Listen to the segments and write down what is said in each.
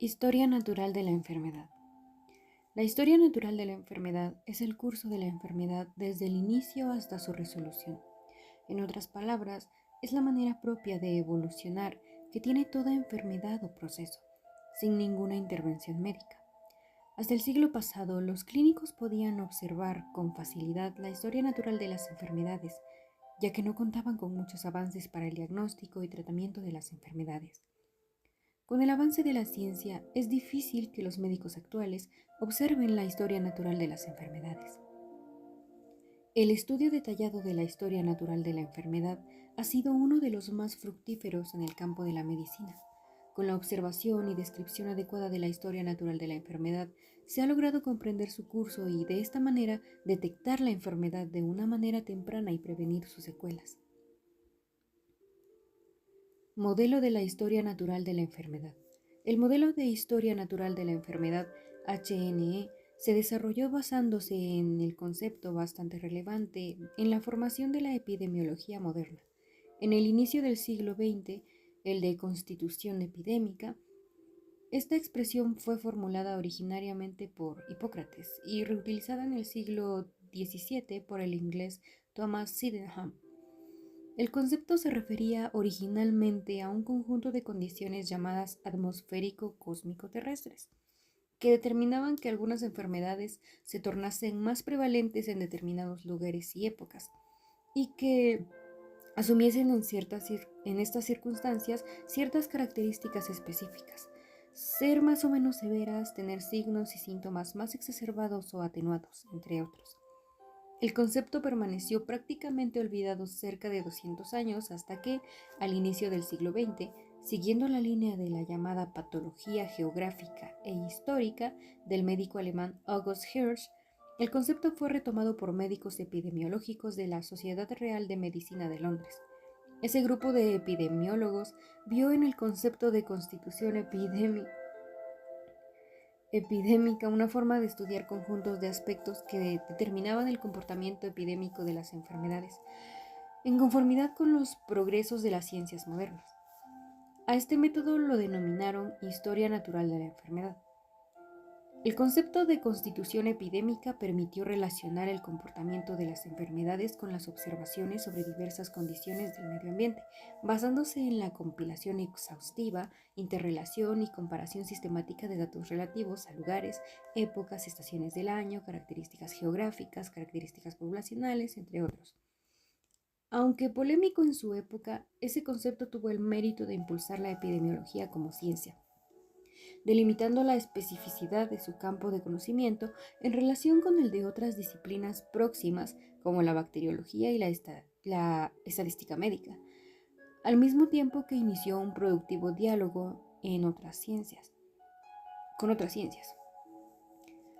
Historia natural de la enfermedad. La historia natural de la enfermedad es el curso de la enfermedad desde el inicio hasta su resolución. En otras palabras, es la manera propia de evolucionar que tiene toda enfermedad o proceso, sin ninguna intervención médica. Hasta el siglo pasado, los clínicos podían observar con facilidad la historia natural de las enfermedades, ya que no contaban con muchos avances para el diagnóstico y tratamiento de las enfermedades. Con el avance de la ciencia, es difícil que los médicos actuales observen la historia natural de las enfermedades. El estudio detallado de la historia natural de la enfermedad ha sido uno de los más fructíferos en el campo de la medicina. Con la observación y descripción adecuada de la historia natural de la enfermedad, se ha logrado comprender su curso y, de esta manera, detectar la enfermedad de una manera temprana y prevenir sus secuelas. Modelo de la historia natural de la enfermedad. El modelo de historia natural de la enfermedad, HNE, se desarrolló basándose en el concepto bastante relevante en la formación de la epidemiología moderna. En el inicio del siglo XX, el de constitución epidémica, esta expresión fue formulada originariamente por Hipócrates y reutilizada en el siglo XVII por el inglés Thomas Sydenham. El concepto se refería originalmente a un conjunto de condiciones llamadas atmosférico-cósmico-terrestres, que determinaban que algunas enfermedades se tornasen más prevalentes en determinados lugares y épocas, y que asumiesen en estas circunstancias ciertas características específicas, ser más o menos severas, tener signos y síntomas más exacerbados o atenuados, entre otros. El concepto permaneció prácticamente olvidado cerca de 200 años hasta que, al inicio del siglo XX, siguiendo la línea de la llamada patología geográfica e histórica del médico alemán August Hirsch, el concepto fue retomado por médicos epidemiológicos de la Sociedad Real de Medicina de Londres. Ese grupo de epidemiólogos vio en el concepto de constitución epidémica una forma de estudiar conjuntos de aspectos que determinaban el comportamiento epidémico de las enfermedades, en conformidad con los progresos de las ciencias modernas. A este método lo denominaron historia natural de la enfermedad. El concepto de constitución epidémica permitió relacionar el comportamiento de las enfermedades con las observaciones sobre diversas condiciones del medio ambiente, basándose en la compilación exhaustiva, interrelación y comparación sistemática de datos relativos a lugares, épocas, estaciones del año, características geográficas, características poblacionales, entre otros. Aunque polémico en su época, ese concepto tuvo el mérito de impulsar la epidemiología como ciencia, delimitando la especificidad de su campo de conocimiento en relación con el de otras disciplinas próximas como la bacteriología y la estadística médica, al mismo tiempo que inició un productivo diálogo con otras ciencias.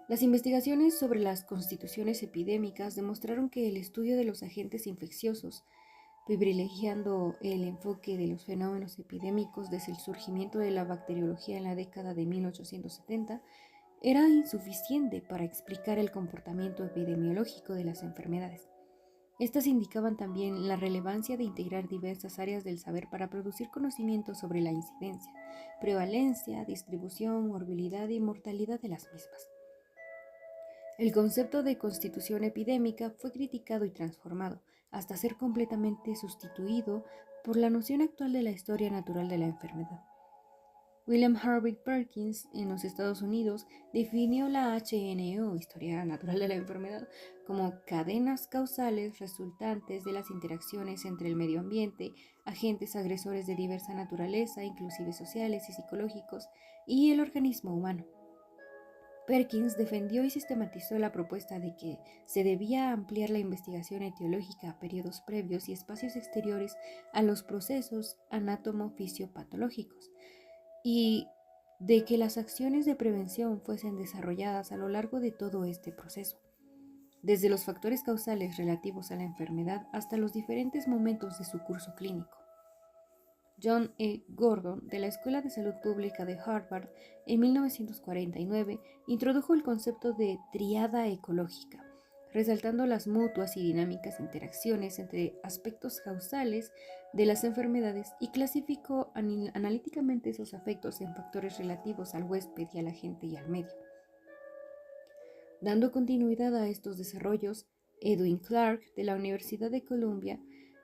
Las investigaciones sobre las constituciones epidémicas demostraron que el estudio de los agentes infecciosos, privilegiando el enfoque de los fenómenos epidémicos desde el surgimiento de la bacteriología en la década de 1870, era insuficiente para explicar el comportamiento epidemiológico de las enfermedades. Estas indicaban también la relevancia de integrar diversas áreas del saber para producir conocimiento sobre la incidencia, prevalencia, distribución, morbilidad y mortalidad de las mismas. El concepto de constitución epidémica fue criticado y transformado, hasta ser completamente sustituido por la noción actual de la historia natural de la enfermedad. William Harvey Perkins, en los Estados Unidos, definió la HNE o historia natural de la enfermedad como cadenas causales resultantes de las interacciones entre el medio ambiente, agentes agresores de diversa naturaleza, inclusive sociales y psicológicos, y el organismo humano. Perkins defendió y sistematizó la propuesta de que se debía ampliar la investigación etiológica a periodos previos y espacios exteriores a los procesos anátomo-fisiopatológicos, y de que las acciones de prevención fuesen desarrolladas a lo largo de todo este proceso, desde los factores causales relativos a la enfermedad hasta los diferentes momentos de su curso clínico. John E. Gordon, de la Escuela de Salud Pública de Harvard, en 1949, introdujo el concepto de triada ecológica, resaltando las mutuas y dinámicas interacciones entre aspectos causales de las enfermedades y clasificó analíticamente esos afectos en factores relativos al huésped y a la gente y al medio. Dando continuidad a estos desarrollos, Edwin Clark de la Universidad de Columbia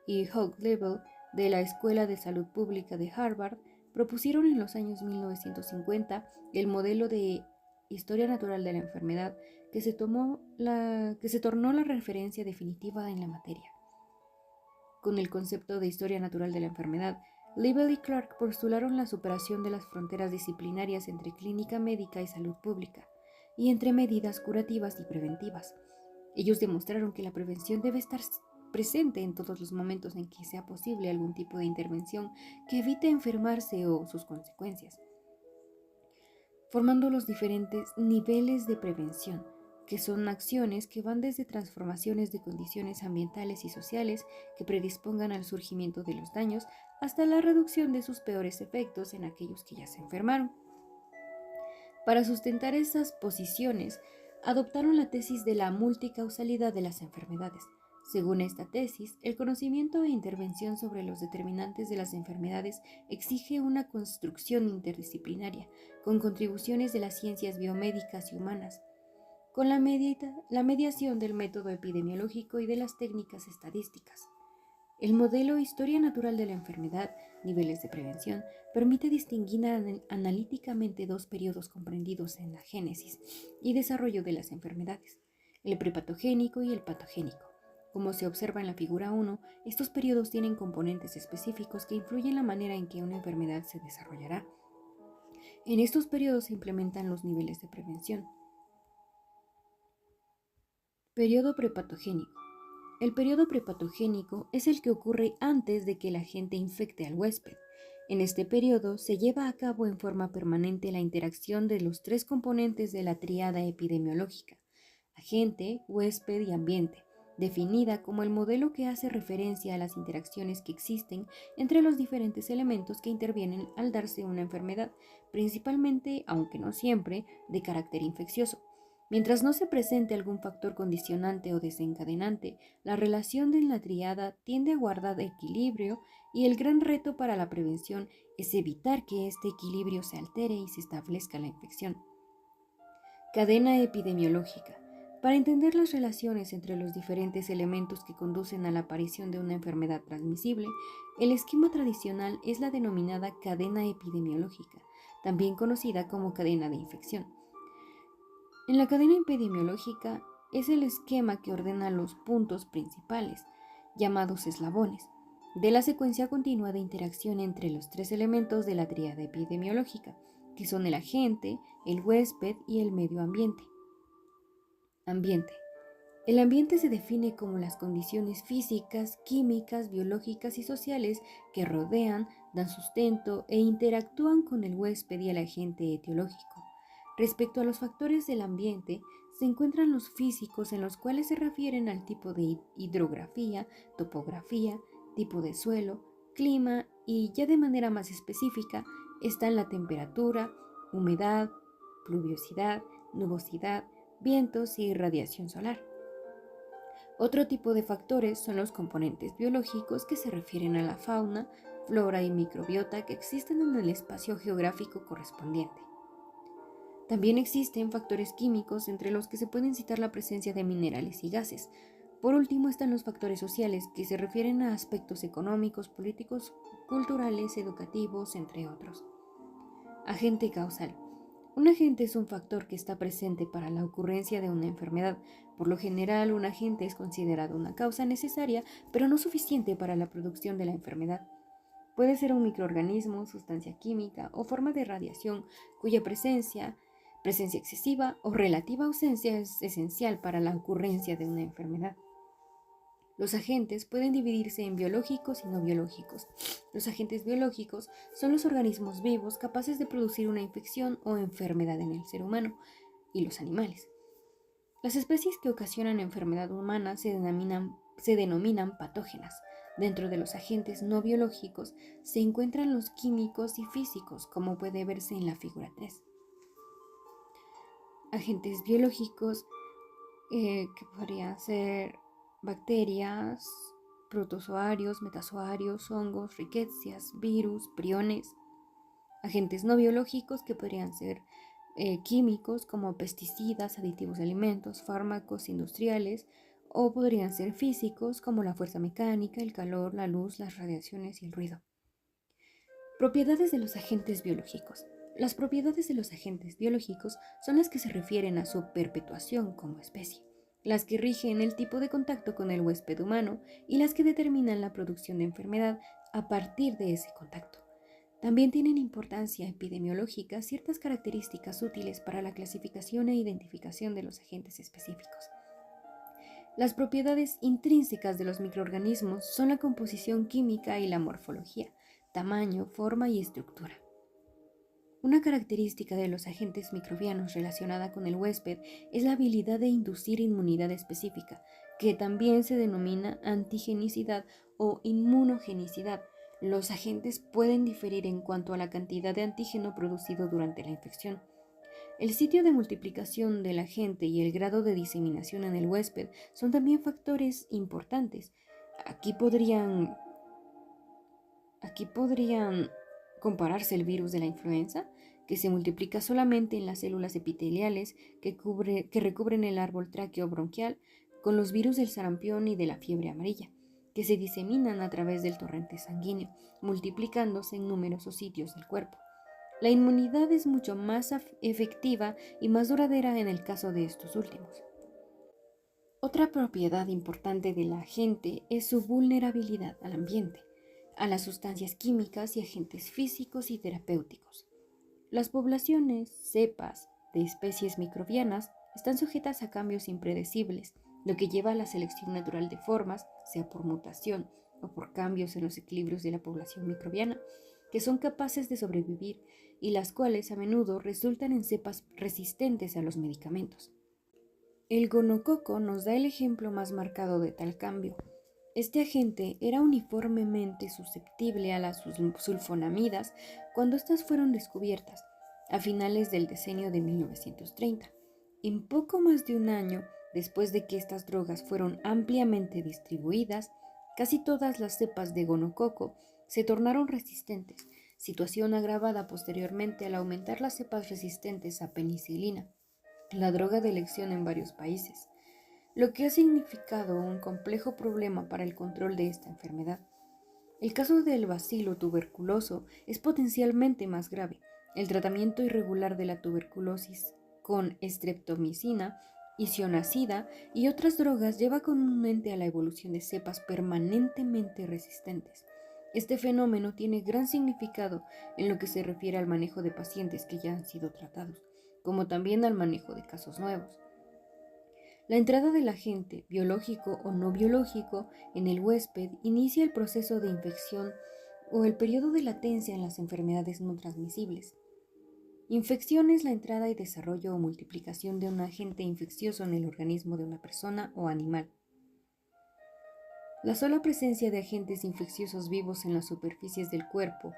y Hugh Lebel de la Escuela de Salud Pública de Harvard propusieron en los años 1950 el modelo de historia natural de la enfermedad que se tornó la referencia definitiva en la materia. Con el concepto de historia natural de la enfermedad, Lebel y Clark postularon la superación de las fronteras disciplinarias entre clínica médica y salud pública, y entre medidas curativas y preventivas. Ellos demostraron que la prevención debe estar presente en todos los momentos en que sea posible algún tipo de intervención que evite enfermarse o sus consecuencias, formando los diferentes niveles de prevención, que son acciones que van desde transformaciones de condiciones ambientales y sociales que predispongan al surgimiento de los daños hasta la reducción de sus peores efectos en aquellos que ya se enfermaron. Para sustentar esas posiciones, adoptaron la tesis de la multicausalidad de las enfermedades. Según esta tesis, el conocimiento e intervención sobre los determinantes de las enfermedades exige una construcción interdisciplinaria, con contribuciones de las ciencias biomédicas y humanas, con la mediación del método epidemiológico y de las técnicas estadísticas. El modelo Historia Natural de la Enfermedad, Niveles de Prevención, permite distinguir analíticamente dos periodos comprendidos en la génesis y desarrollo de las enfermedades, el prepatogénico y el patogénico. Como se observa en la figura 1, estos periodos tienen componentes específicos que influyen en la manera en que una enfermedad se desarrollará. En estos periodos se implementan los niveles de prevención. Periodo prepatogénico. El periodo prepatogénico es el que ocurre antes de que el agente infecte al huésped. En este periodo se lleva a cabo en forma permanente la interacción de los tres componentes de la tríada epidemiológica: agente, huésped y ambiente, definida como el modelo que hace referencia a las interacciones que existen entre los diferentes elementos que intervienen al darse una enfermedad, principalmente, aunque no siempre, de carácter infeccioso. Mientras no se presente algún factor condicionante o desencadenante, la relación de la tríada tiende a guardar equilibrio y el gran reto para la prevención es evitar que este equilibrio se altere y se establezca la infección. Cadena epidemiológica. Para entender las relaciones entre los diferentes elementos que conducen a la aparición de una enfermedad transmisible, el esquema tradicional es la denominada cadena epidemiológica, también conocida como cadena de infección. En la cadena epidemiológica es el esquema que ordena los puntos principales, llamados eslabones, de la secuencia continua de interacción entre los tres elementos de la tríada epidemiológica, que son el agente, el huésped y el medio ambiente. Ambiente. El ambiente se define como las condiciones físicas, químicas, biológicas y sociales que rodean, dan sustento e interactúan con el huésped y el agente etiológico. Respecto a los factores del ambiente, se encuentran los físicos, en los cuales se refieren al tipo de hidrografía, topografía, tipo de suelo, clima, y ya de manera más específica están la temperatura, humedad, pluviosidad, nubosidad, vientos y radiación solar. Otro tipo de factores son los componentes biológicos, que se refieren a la fauna, flora y microbiota que existen en el espacio geográfico correspondiente. También existen factores químicos, entre los que se pueden citar la presencia de minerales y gases. Por último están los factores sociales, que se refieren a aspectos económicos, políticos, culturales, educativos, entre otros. Agente causal. Un agente es un factor que está presente para la ocurrencia de una enfermedad. Por lo general, un agente es considerado una causa necesaria, pero no suficiente para la producción de la enfermedad. Puede ser un microorganismo, sustancia química o forma de radiación cuya presencia excesiva o relativa ausencia es esencial para la ocurrencia de una enfermedad. Los agentes pueden dividirse en biológicos y no biológicos. Los agentes biológicos son los organismos vivos capaces de producir una infección o enfermedad en el ser humano y los animales. Las especies que ocasionan enfermedad humana se denominan patógenas. Dentro de los agentes no biológicos se encuentran los químicos y físicos, como puede verse en la figura 3. Agentes biológicos que podrían ser bacterias, protozoarios, metazoarios, hongos, riquecias, virus, priones, agentes no biológicos que podrían ser químicos como pesticidas, aditivos de alimentos, fármacos industriales, o podrían ser físicos como la fuerza mecánica, el calor, la luz, las radiaciones y el ruido. Propiedades de los agentes biológicos. Las propiedades de los agentes biológicos son las que se refieren a su perpetuación como especie, las que rigen el tipo de contacto con el huésped humano y las que determinan la producción de enfermedad a partir de ese contacto. También tienen importancia epidemiológica ciertas características útiles para la clasificación e identificación de los agentes específicos. Las propiedades intrínsecas de los microorganismos son la composición química y la morfología, tamaño, forma y estructura. Una característica de los agentes microbianos relacionada con el huésped es la habilidad de inducir inmunidad específica, que también se denomina antigenicidad o inmunogenicidad. Los agentes pueden diferir en cuanto a la cantidad de antígeno producido durante la infección. El sitio de multiplicación del agente y el grado de diseminación en el huésped son también factores importantes. Aquí podrían compararse el virus de la influenza, que se multiplica solamente en las células epiteliales que recubren el árbol tráqueo-bronquial, con los virus del sarampión y de la fiebre amarilla, que se diseminan a través del torrente sanguíneo, multiplicándose en numerosos sitios del cuerpo. La inmunidad es mucho más efectiva y más duradera en el caso de estos últimos. Otra propiedad importante del agente es su vulnerabilidad al ambiente, a las sustancias químicas y agentes físicos y terapéuticos. Las poblaciones, cepas, de especies microbianas están sujetas a cambios impredecibles, lo que lleva a la selección natural de formas, sea por mutación o por cambios en los equilibrios de la población microbiana, que son capaces de sobrevivir y las cuales a menudo resultan en cepas resistentes a los medicamentos. El gonococo nos da el ejemplo más marcado de tal cambio. Este agente era uniformemente susceptible a las sulfonamidas cuando éstas fueron descubiertas, a finales del decenio de 1930. En poco más de un año, después de que estas drogas fueron ampliamente distribuidas, casi todas las cepas de gonococo se tornaron resistentes, situación agravada posteriormente al aumentar las cepas resistentes a penicilina, la droga de elección en varios países, lo que ha significado un complejo problema para el control de esta enfermedad. El caso del bacilo tuberculoso es potencialmente más grave. El tratamiento irregular de la tuberculosis con streptomicina, isoniazida y otras drogas lleva comúnmente a la evolución de cepas permanentemente resistentes. Este fenómeno tiene gran significado en lo que se refiere al manejo de pacientes que ya han sido tratados, como también al manejo de casos nuevos. La entrada del agente, biológico o no biológico, en el huésped inicia el proceso de infección o el periodo de latencia en las enfermedades no transmisibles. Infección es la entrada y desarrollo o multiplicación de un agente infeccioso en el organismo de una persona o animal. La sola presencia de agentes infecciosos vivos en las superficies del cuerpo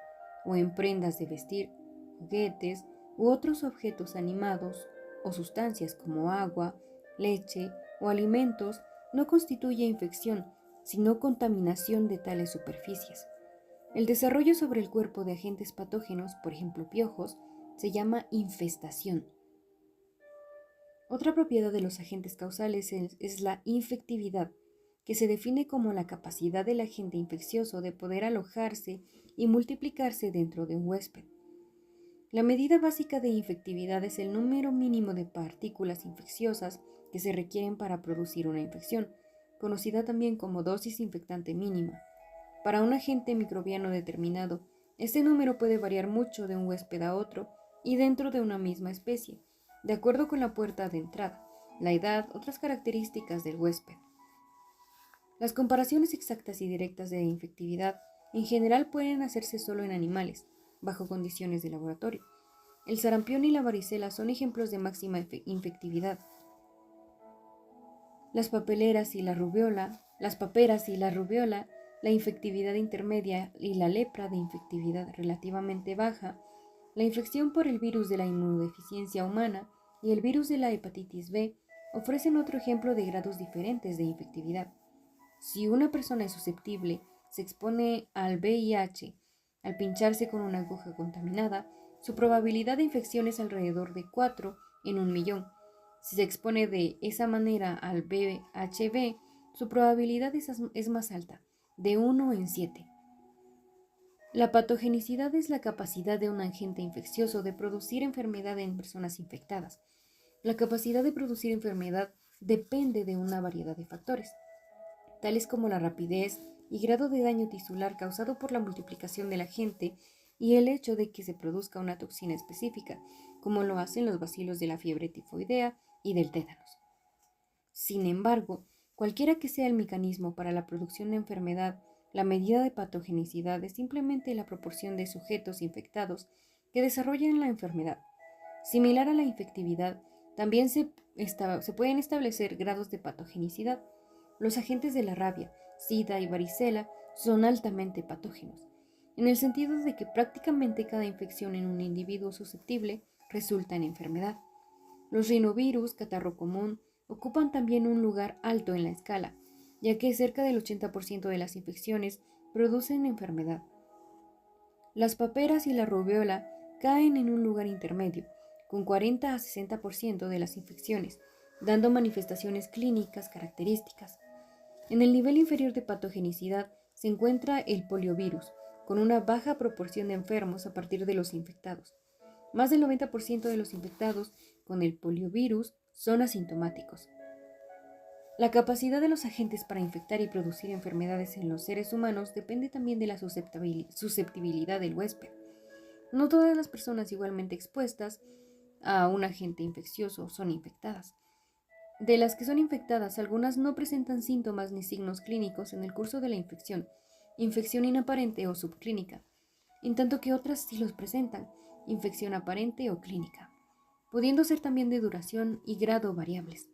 o en prendas de vestir, juguetes u otros objetos animados o sustancias como agua, leche o alimentos no constituye infección, sino contaminación de tales superficies. El desarrollo sobre el cuerpo de agentes patógenos, por ejemplo piojos, se llama infestación. Otra propiedad de los agentes causales es la infectividad, que se define como la capacidad del agente infeccioso de poder alojarse y multiplicarse dentro de un huésped. La medida básica de infectividad es el número mínimo de partículas infecciosas que se requieren para producir una infección, conocida también como dosis infectante mínima. Para un agente microbiano determinado, este número puede variar mucho de un huésped a otro y dentro de una misma especie, de acuerdo con la puerta de entrada, la edad, otras características del huésped. Las comparaciones exactas y directas de infectividad en general pueden hacerse solo en animales, bajo condiciones de laboratorio. El sarampión y la varicela son ejemplos de máxima infectividad. Las paperas y la rubiola, la infectividad intermedia y la lepra de infectividad relativamente baja, la infección por el virus de la inmunodeficiencia humana y el virus de la hepatitis B ofrecen otro ejemplo de grados diferentes de infectividad. Si una persona es susceptible, se expone al VIH al pincharse con una aguja contaminada, su probabilidad de infección es alrededor de 4 en 1.000.000. Si se expone de esa manera al VHV, su probabilidad es más alta, de 1 en 7. La patogenicidad es la capacidad de un agente infeccioso de producir enfermedad en personas infectadas. La capacidad de producir enfermedad depende de una variedad de factores, tales como la rapidez y grado de daño tisular causado por la multiplicación del agente y el hecho de que se produzca una toxina específica, como lo hacen los bacilos de la fiebre tifoidea y del tétanos. Sin embargo, cualquiera que sea el mecanismo para la producción de enfermedad, la medida de patogenicidad es simplemente la proporción de sujetos infectados que desarrollan la enfermedad. Similar a la infectividad, también se pueden establecer grados de patogenicidad. Los agentes de la rabia, sida y varicela son altamente patógenos, en el sentido de que prácticamente cada infección en un individuo susceptible resulta en enfermedad. Los rinovirus, catarro común, ocupan también un lugar alto en la escala, ya que cerca del 80% de las infecciones producen enfermedad. Las paperas y la rubiola caen en un lugar intermedio, con 40 a 60% de las infecciones, dando manifestaciones clínicas características. En el nivel inferior de patogenicidad se encuentra el poliovirus, con una baja proporción de enfermos a partir de los infectados. Más del 90% de los infectados con el poliovirus son asintomáticos. La capacidad de los agentes para infectar y producir enfermedades en los seres humanos depende también de la susceptibilidad del huésped. No todas las personas igualmente expuestas a un agente infeccioso son infectadas. De las que son infectadas, algunas no presentan síntomas ni signos clínicos en el curso de la infección inaparente o subclínica, en tanto que otras sí los presentan, infección aparente o clínica, pudiendo ser también de duración y grado variables.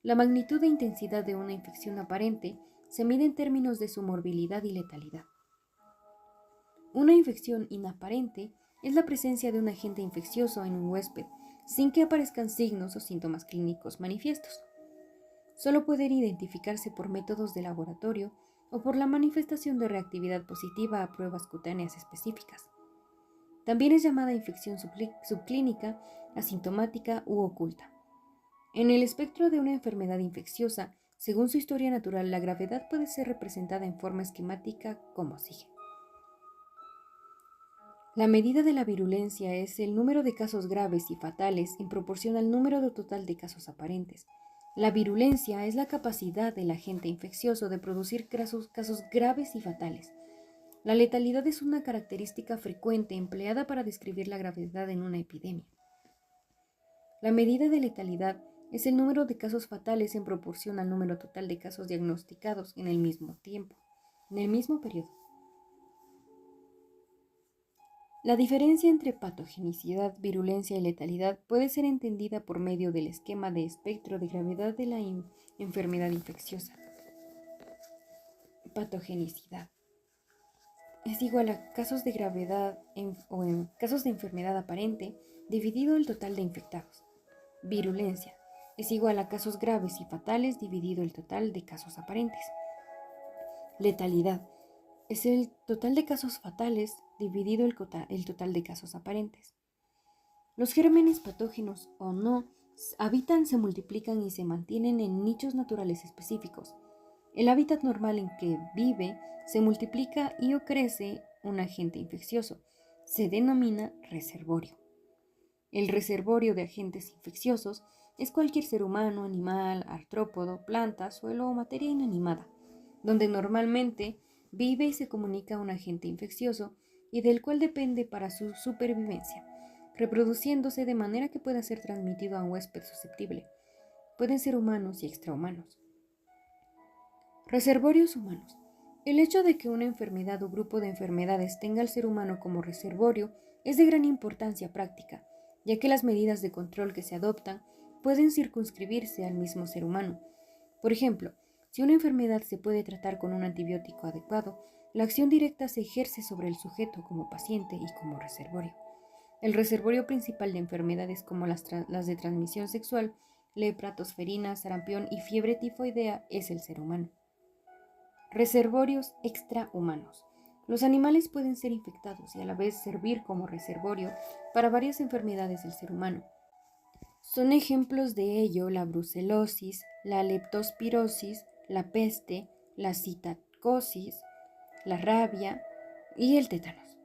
La magnitud e intensidad de una infección aparente se mide en términos de su morbilidad y letalidad. Una infección inaparente es la presencia de un agente infeccioso en un huésped, sin que aparezcan signos o síntomas clínicos manifiestos. Solo pueden identificarse por métodos de laboratorio o por la manifestación de reactividad positiva a pruebas cutáneas específicas. También es llamada infección subclínica, asintomática u oculta. En el espectro de una enfermedad infecciosa, según su historia natural, la gravedad puede ser representada en forma esquemática como sigue. La medida de la virulencia es el número de casos graves y fatales en proporción al número total de casos aparentes. La virulencia es la capacidad del agente infeccioso de producir casos graves y fatales. La letalidad es una característica frecuente empleada para describir la gravedad en una epidemia. La medida de letalidad es el número de casos fatales en proporción al número total de casos diagnosticados en el mismo periodo. La diferencia entre patogenicidad, virulencia y letalidad puede ser entendida por medio del esquema de espectro de gravedad de la enfermedad infecciosa. Patogenicidad es igual a casos de gravedad en casos de enfermedad aparente dividido el total de infectados. Virulencia es igual a casos graves y fatales dividido el total de casos aparentes. Letalidad es el total de casos fatales dividido el total de casos aparentes. Los gérmenes patógenos o no habitan, se multiplican y se mantienen en nichos naturales específicos. El hábitat normal en que vive se multiplica y o crece un agente infeccioso. Se denomina reservorio. El reservorio de agentes infecciosos es cualquier ser humano, animal, artrópodo, planta, suelo o materia inanimada, donde normalmente vive y se comunica un agente infeccioso y del cual depende para su supervivencia, reproduciéndose de manera que pueda ser transmitido a un huésped susceptible. Pueden ser humanos y extrahumanos. Reservorios humanos. El hecho de que una enfermedad o grupo de enfermedades tenga al ser humano como reservorio es de gran importancia práctica, ya que las medidas de control que se adoptan pueden circunscribirse al mismo ser humano. Por ejemplo, si una enfermedad se puede tratar con un antibiótico adecuado, la acción directa se ejerce sobre el sujeto como paciente y como reservorio. El reservorio principal de enfermedades como las de transmisión sexual lepra, tosferina, sarampión y fiebre tifoidea es el ser humano. Reservorios extrahumanos. Los animales pueden ser infectados y a la vez servir como reservorio para varias enfermedades del ser humano. Son ejemplos de ello la brucelosis, la leptospirosis, la peste, la citacosis, la rabia y el tétanos.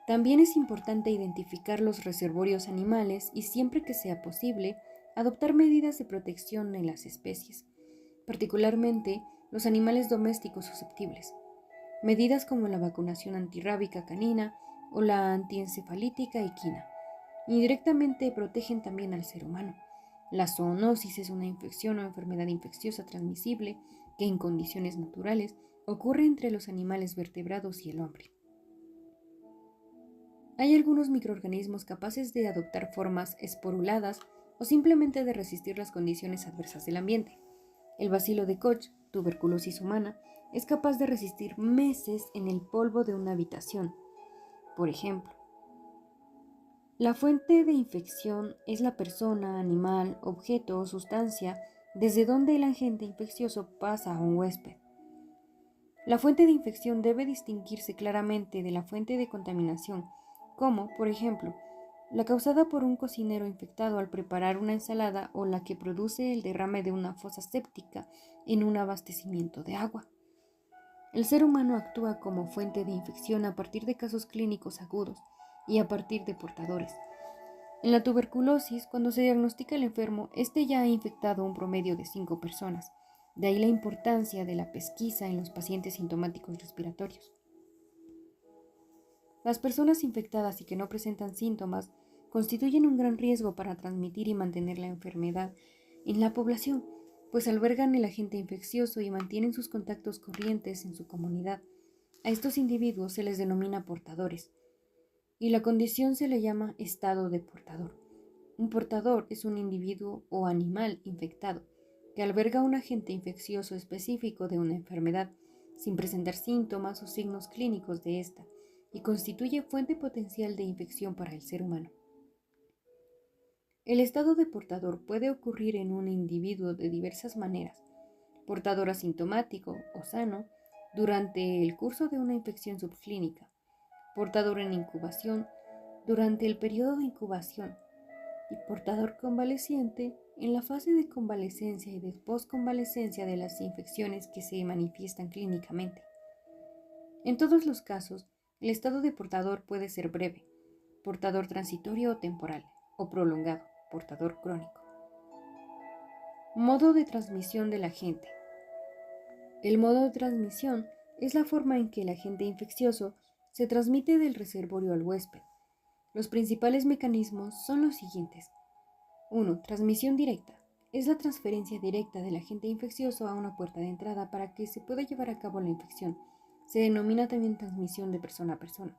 También es importante identificar los reservorios animales y, siempre que sea posible, adoptar medidas de protección en las especies, particularmente los animales domésticos susceptibles. Medidas como la vacunación antirrábica canina o la antiencefalítica equina. Indirectamente protegen también al ser humano. La zoonosis es una infección o enfermedad infecciosa transmisible que en condiciones naturales ocurre entre los animales vertebrados y el hombre. Hay algunos microorganismos capaces de adoptar formas esporuladas o simplemente de resistir las condiciones adversas del ambiente. El bacilo de Koch, tuberculosis humana, es capaz de resistir meses en el polvo de una habitación. Por ejemplo, la fuente de infección es la persona, animal, objeto o sustancia desde donde el agente infeccioso pasa a un huésped. La fuente de infección debe distinguirse claramente de la fuente de contaminación, como, por ejemplo, la causada por un cocinero infectado al preparar una ensalada o la que produce el derrame de una fosa séptica en un abastecimiento de agua. El ser humano actúa como fuente de infección a partir de casos clínicos agudos y a partir de portadores. En la tuberculosis, cuando se diagnostica al enfermo, este ya ha infectado un promedio de 5 personas. De ahí la importancia de la pesquisa en los pacientes sintomáticos respiratorios. Las personas infectadas y que no presentan síntomas constituyen un gran riesgo para transmitir y mantener la enfermedad en la población, pues albergan el agente infeccioso y mantienen sus contactos corrientes en su comunidad. A estos individuos se les denomina portadores, y la condición se le llama estado de portador. Un portador es un individuo o animal infectado que alberga un agente infeccioso específico de una enfermedad, sin presentar síntomas o signos clínicos de esta, y constituye fuente potencial de infección para el ser humano. El estado de portador puede ocurrir en un individuo de diversas maneras: portador asintomático o sano durante el curso de una infección subclínica, portador en incubación durante el periodo de incubación y portador convaleciente en la fase de convalecencia y de posconvalecencia de las infecciones que se manifiestan clínicamente. En todos los casos, el estado de portador puede ser breve, portador transitorio o temporal, o prolongado, portador crónico. Modo de transmisión del agente. El modo de transmisión es la forma en que el agente infeccioso se transmite del reservorio al huésped. Los principales mecanismos son los siguientes. 1. Transmisión directa. Es la transferencia directa del agente infeccioso a una puerta de entrada para que se pueda llevar a cabo la infección. Se denomina también transmisión de persona a persona.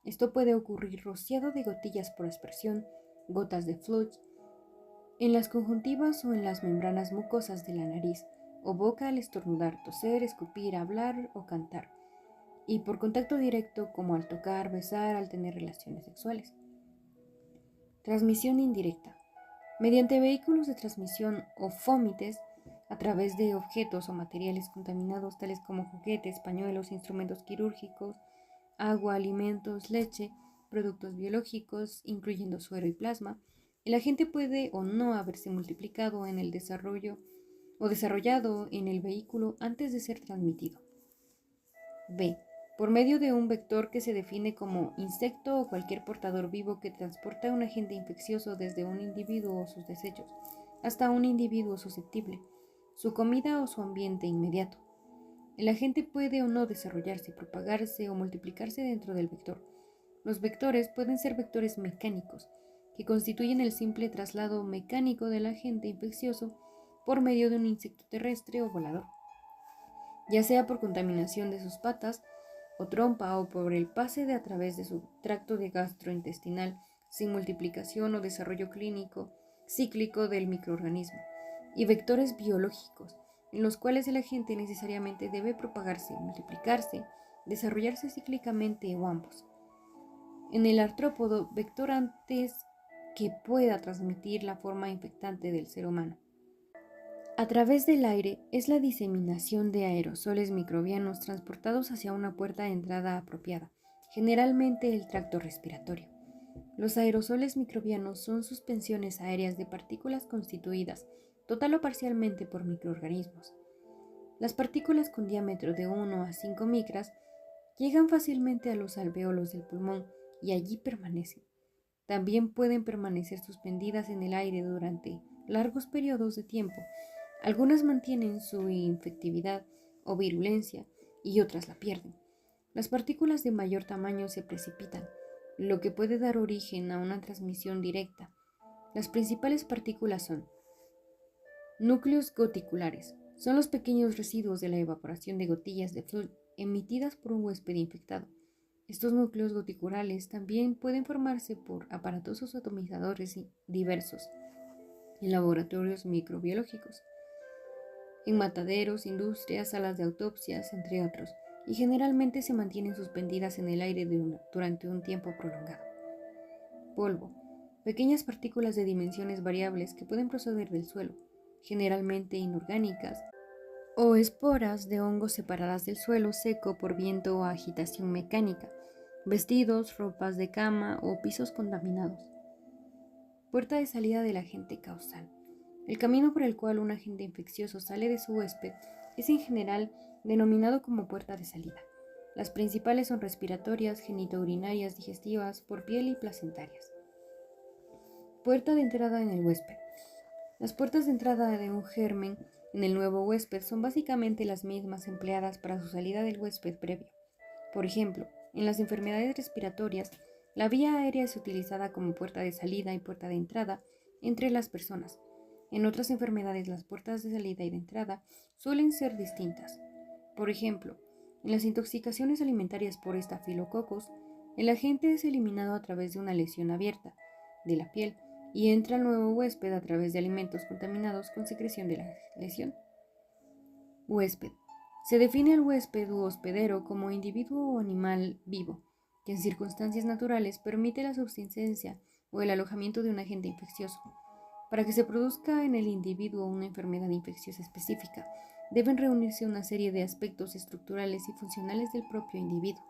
Esto puede ocurrir rociado de gotillas por aspersión, gotas de flujo, en las conjuntivas o en las membranas mucosas de la nariz o boca al estornudar, toser, escupir, hablar o cantar, y por contacto directo como al tocar, besar, al tener relaciones sexuales. Transmisión indirecta. Mediante vehículos de transmisión o fómites, a través de objetos o materiales contaminados tales como juguetes, pañuelos, instrumentos quirúrgicos, agua, alimentos, leche, productos biológicos, incluyendo suero y plasma, el agente puede o no haberse multiplicado en el desarrollo o desarrollado en el vehículo antes de ser transmitido. B. Por medio de un vector que se define como insecto o cualquier portador vivo que transporta un agente infeccioso desde un individuo o sus desechos hasta un individuo susceptible, su comida o su ambiente inmediato. El agente puede o no desarrollarse, propagarse o multiplicarse dentro del vector. Los vectores pueden ser vectores mecánicos, que constituyen el simple traslado mecánico del agente infeccioso por medio de un insecto terrestre o volador, ya sea por contaminación de sus patas o trompa o por el pase a través de su tracto gastrointestinal sin multiplicación o desarrollo clínico cíclico del microorganismo, y vectores biológicos, en los cuales el agente necesariamente debe propagarse, multiplicarse, desarrollarse cíclicamente o ambos. En el artrópodo, vector antes que pueda transmitir la forma infectante del ser humano. A través del aire es la diseminación de aerosoles microbianos transportados hacia una puerta de entrada apropiada, generalmente el tracto respiratorio. Los aerosoles microbianos son suspensiones aéreas de partículas constituidas, total o parcialmente, por microorganismos. Las partículas con diámetro de 1 a 5 micras llegan fácilmente a los alvéolos del pulmón y allí permanecen. También pueden permanecer suspendidas en el aire durante largos periodos de tiempo. Algunas mantienen su infectividad o virulencia y otras la pierden. Las partículas de mayor tamaño se precipitan, lo que puede dar origen a una transmisión directa. Las principales partículas son núcleos goticulares. Son los pequeños residuos de la evaporación de gotillas de flujo emitidas por un huésped infectado. Estos núcleos goticulares también pueden formarse por aparatosos atomizadores diversos en laboratorios microbiológicos, en mataderos, industrias, salas de autopsias, entre otros, y generalmente se mantienen suspendidas en el aire durante un tiempo prolongado. Polvo. Pequeñas partículas de dimensiones variables que pueden proceder del suelo, generalmente inorgánicas, o esporas de hongos separadas del suelo seco por viento o agitación mecánica, vestidos, ropas de cama o pisos contaminados. Puerta de salida del agente causal. El camino por el cual un agente infeccioso sale de su huésped es en general denominado como puerta de salida. Las principales son respiratorias, genitourinarias, digestivas, por piel y placentarias. Puerta de entrada en el huésped. Las puertas de entrada de un germen en el nuevo huésped son básicamente las mismas empleadas para su salida del huésped previo. Por ejemplo, en las enfermedades respiratorias, la vía aérea es utilizada como puerta de salida y puerta de entrada entre las personas. En otras enfermedades, las puertas de salida y de entrada suelen ser distintas. Por ejemplo, en las intoxicaciones alimentarias por estafilococos, el agente es eliminado a través de una lesión abierta de la piel y entra al nuevo huésped a través de alimentos contaminados con secreción de la lesión. Huésped. Se define al huésped u hospedero como individuo o animal vivo, que en circunstancias naturales permite la subsistencia o el alojamiento de un agente infeccioso. Para que se produzca en el individuo una enfermedad infecciosa específica, deben reunirse una serie de aspectos estructurales y funcionales del propio individuo.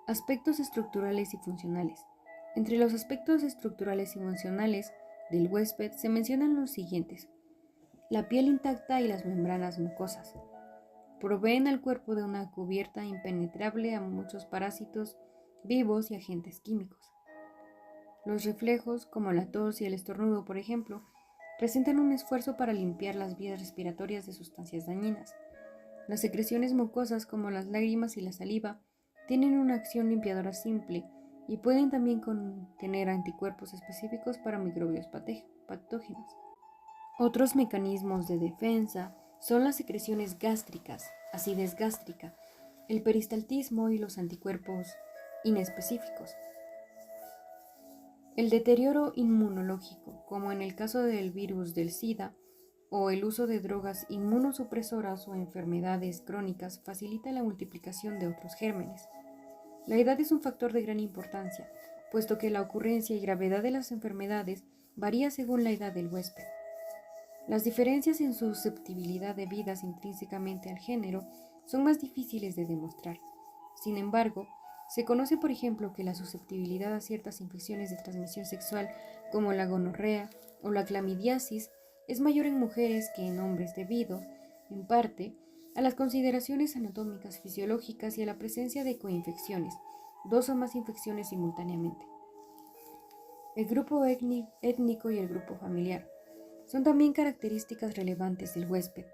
Aspectos estructurales y funcionales. Entre los aspectos estructurales y funcionales del huésped se mencionan los siguientes: la piel intacta y las membranas mucosas. Proveen al cuerpo de una cubierta impenetrable a muchos parásitos vivos y agentes químicos. Los reflejos, como la tos y el estornudo, por ejemplo, presentan un esfuerzo para limpiar las vías respiratorias de sustancias dañinas. Las secreciones mucosas, como las lágrimas y la saliva, tienen una acción limpiadora simple y pueden también contener anticuerpos específicos para microbios patógenos. Otros mecanismos de defensa son las secreciones gástricas, acidez gástrica, el peristaltismo y los anticuerpos inespecíficos. El deterioro inmunológico, como en el caso del virus del SIDA, o el uso de drogas inmunosupresoras o enfermedades crónicas, facilita la multiplicación de otros gérmenes. La edad es un factor de gran importancia, puesto que la ocurrencia y gravedad de las enfermedades varía según la edad del huésped. Las diferencias en susceptibilidad debidas intrínsecamente al género son más difíciles de demostrar. Sin embargo, se conoce, por ejemplo, que la susceptibilidad a ciertas infecciones de transmisión sexual, como la gonorrea o la clamidiasis, es mayor en mujeres que en hombres debido, en parte, a las consideraciones anatómicas, fisiológicas y a la presencia de coinfecciones, 2 o más infecciones simultáneamente. El grupo étnico y el grupo familiar son también características relevantes del huésped.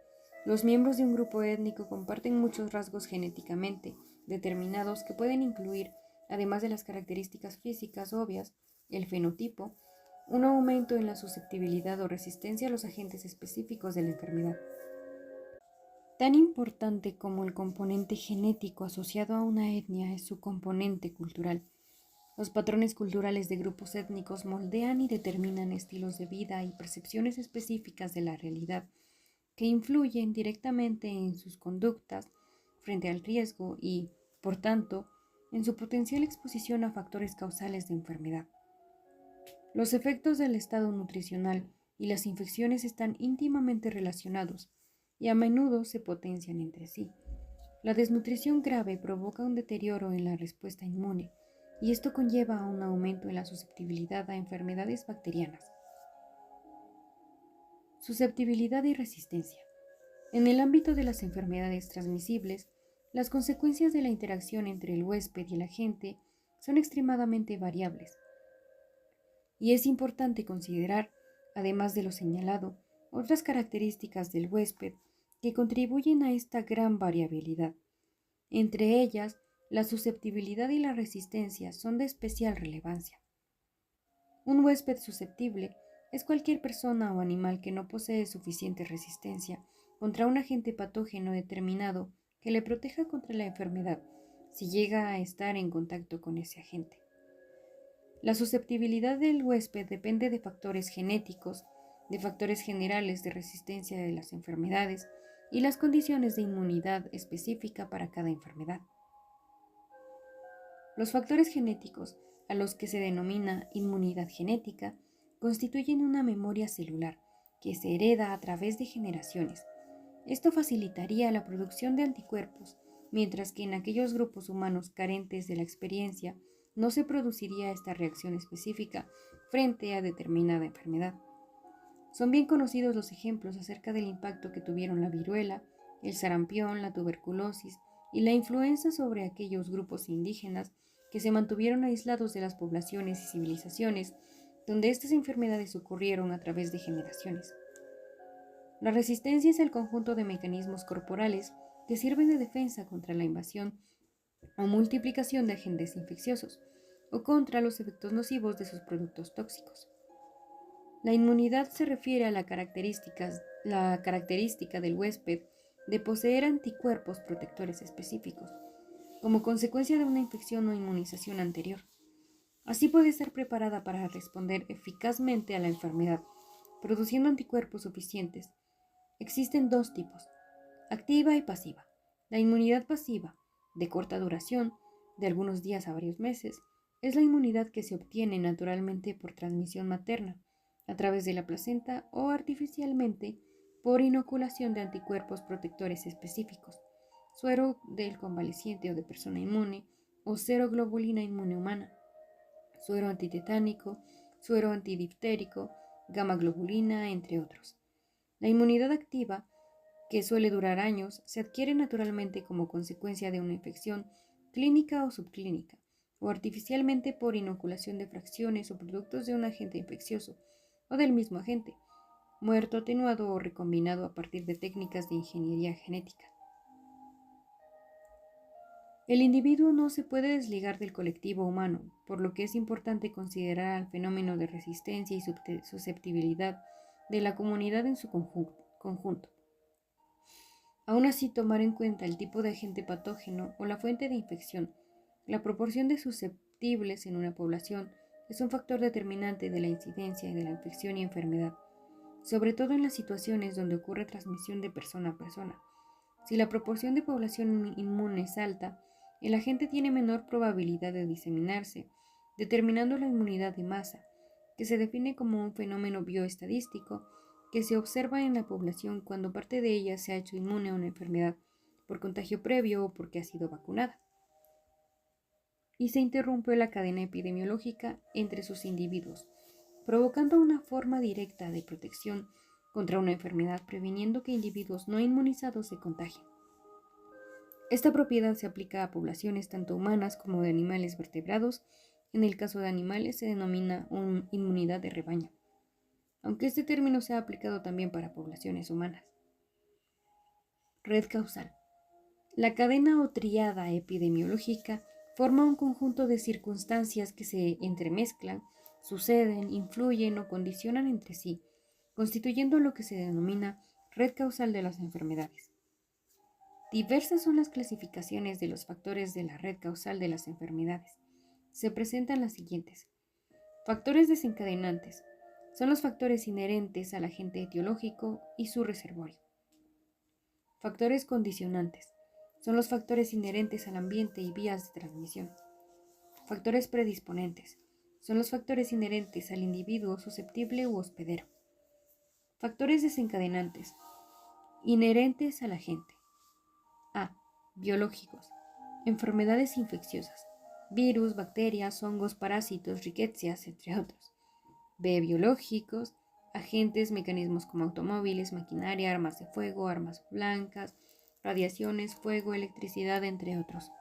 Los miembros de un grupo étnico comparten muchos rasgos genéticamente determinados que pueden incluir, además de las características físicas obvias, el fenotipo, un aumento en la susceptibilidad o resistencia a los agentes específicos de la enfermedad. Tan importante como el componente genético asociado a una etnia es su componente cultural. Los patrones culturales de grupos étnicos moldean y determinan estilos de vida y percepciones específicas de la realidad, que influyen directamente en sus conductas frente al riesgo y, por tanto, en su potencial exposición a factores causales de enfermedad. Los efectos del estado nutricional y las infecciones están íntimamente relacionados y a menudo se potencian entre sí. La desnutrición grave provoca un deterioro en la respuesta inmune y esto conlleva a un aumento en la susceptibilidad a enfermedades bacterianas. Susceptibilidad y resistencia. En el ámbito de las enfermedades transmisibles, las consecuencias de la interacción entre el huésped y el agente son extremadamente variables. Y es importante considerar, además de lo señalado, otras características del huésped que contribuyen a esta gran variabilidad. Entre ellas, la susceptibilidad y la resistencia son de especial relevancia. Un huésped susceptible es cualquier persona o animal que no posee suficiente resistencia contra un agente patógeno determinado que le proteja contra la enfermedad si llega a estar en contacto con ese agente. La susceptibilidad del huésped depende de factores genéticos, de factores generales de resistencia de las enfermedades y las condiciones de inmunidad específica para cada enfermedad. Los factores genéticos, a los que se denomina inmunidad genética, constituyen una memoria celular que se hereda a través de generaciones. Esto facilitaría la producción de anticuerpos, mientras que en aquellos grupos humanos carentes de la experiencia no se produciría esta reacción específica frente a determinada enfermedad. Son bien conocidos los ejemplos acerca del impacto que tuvieron la viruela, el sarampión, la tuberculosis y la influenza sobre aquellos grupos indígenas que se mantuvieron aislados de las poblaciones y civilizaciones donde estas enfermedades ocurrieron a través de generaciones. La resistencia es el conjunto de mecanismos corporales que sirven de defensa contra la invasión o multiplicación de agentes infecciosos o contra los efectos nocivos de sus productos tóxicos. La inmunidad se refiere a la característica del huésped de poseer anticuerpos protectores específicos, como consecuencia de una infección o inmunización anterior. Así puede estar preparada para responder eficazmente a la enfermedad, produciendo anticuerpos suficientes. Existen dos tipos, activa y pasiva. La inmunidad pasiva, de corta duración, de algunos días a varios meses, es la inmunidad que se obtiene naturalmente por transmisión materna, a través de la placenta o artificialmente por inoculación de anticuerpos protectores específicos, suero del convaleciente o de persona inmune o seroglobulina inmune humana, suero antitetánico, suero antidiftérico, gamma globulina, entre otros. La inmunidad activa, que suele durar años, se adquiere naturalmente como consecuencia de una infección clínica o subclínica, o artificialmente por inoculación de fracciones o productos de un agente infeccioso, o del mismo agente, muerto, atenuado o recombinado a partir de técnicas de ingeniería genética. El individuo no se puede desligar del colectivo humano, por lo que es importante considerar el fenómeno de resistencia y susceptibilidad de la comunidad en su conjunto. Aún así, tomar en cuenta el tipo de agente patógeno o la fuente de infección, la proporción de susceptibles en una población, es un factor determinante de la incidencia de la infección y enfermedad, sobre todo en las situaciones donde ocurre transmisión de persona a persona. Si la proporción de población inmune es alta, el agente tiene menor probabilidad de diseminarse, determinando la inmunidad de masa, que se define como un fenómeno bioestadístico que se observa en la población cuando parte de ella se ha hecho inmune a una enfermedad por contagio previo o porque ha sido vacunada, y se interrumpe la cadena epidemiológica entre sus individuos, provocando una forma directa de protección contra una enfermedad, previniendo que individuos no inmunizados se contagien. Esta propiedad se aplica a poblaciones tanto humanas como de animales vertebrados. En el caso de animales se denomina inmunidad de rebaño, aunque este término se ha aplicado también para poblaciones humanas. Red causal. La cadena o tríada epidemiológica forma un conjunto de circunstancias que se entremezclan, suceden, influyen o condicionan entre sí, constituyendo lo que se denomina red causal de las enfermedades. Diversas son las clasificaciones de los factores de la red causal de las enfermedades. Se presentan las siguientes. Factores desencadenantes. Son los factores inherentes al agente etiológico y su reservorio. Factores condicionantes. son los factores inherentes al ambiente y vías de transmisión. Factores predisponentes son los factores inherentes al individuo susceptible u hospedero. Factores desencadenantes inherentes al agente. A. Biológicos. Enfermedades infecciosas. Virus, bacterias, hongos, parásitos, riquecias, entre otros. B. Biológicos. Agentes, mecanismos como automóviles, maquinaria, armas de fuego, armas blancas, radiaciones, fuego, electricidad, entre otros.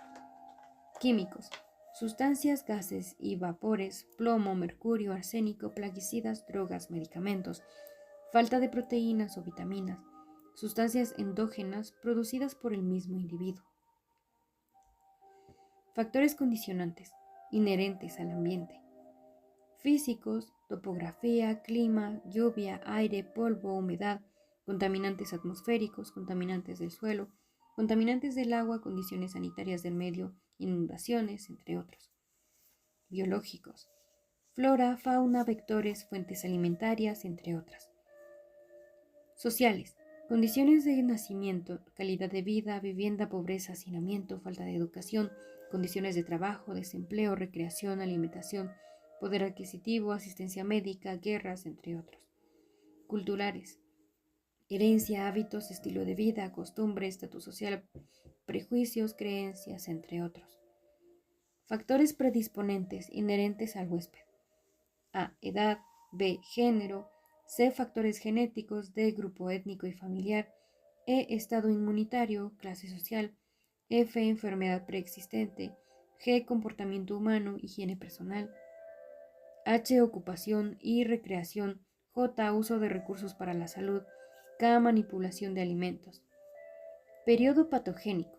Químicos. Sustancias, gases y vapores, plomo, mercurio, arsénico, plaguicidas, drogas, medicamentos, falta de proteínas o vitaminas, sustancias endógenas producidas por el mismo individuo. Factores condicionantes, inherentes al ambiente. Físicos, topografía, clima, lluvia, aire, polvo, humedad, contaminantes atmosféricos, contaminantes del suelo, contaminantes del agua, condiciones sanitarias del medio, inundaciones, entre otros. Biológicos. Flora, fauna, vectores, fuentes alimentarias, entre otras. Sociales. Condiciones de nacimiento, calidad de vida, vivienda, pobreza, hacinamiento, falta de educación, condiciones de trabajo, desempleo, recreación, alimentación, poder adquisitivo, asistencia médica, guerras, entre otros. Culturales. Herencia, hábitos, estilo de vida, costumbre, estatus social, prejuicios, creencias, entre otros. Factores predisponentes inherentes al huésped. A. Edad. B. Género. C. Factores genéticos. D. Grupo étnico y familiar. E. Estado inmunitario, clase social. F. Enfermedad preexistente. G. Comportamiento humano, higiene personal. H. Ocupación y recreación. J. Uso de recursos para la salud. K. Manipulación de alimentos. Periodo patogénico.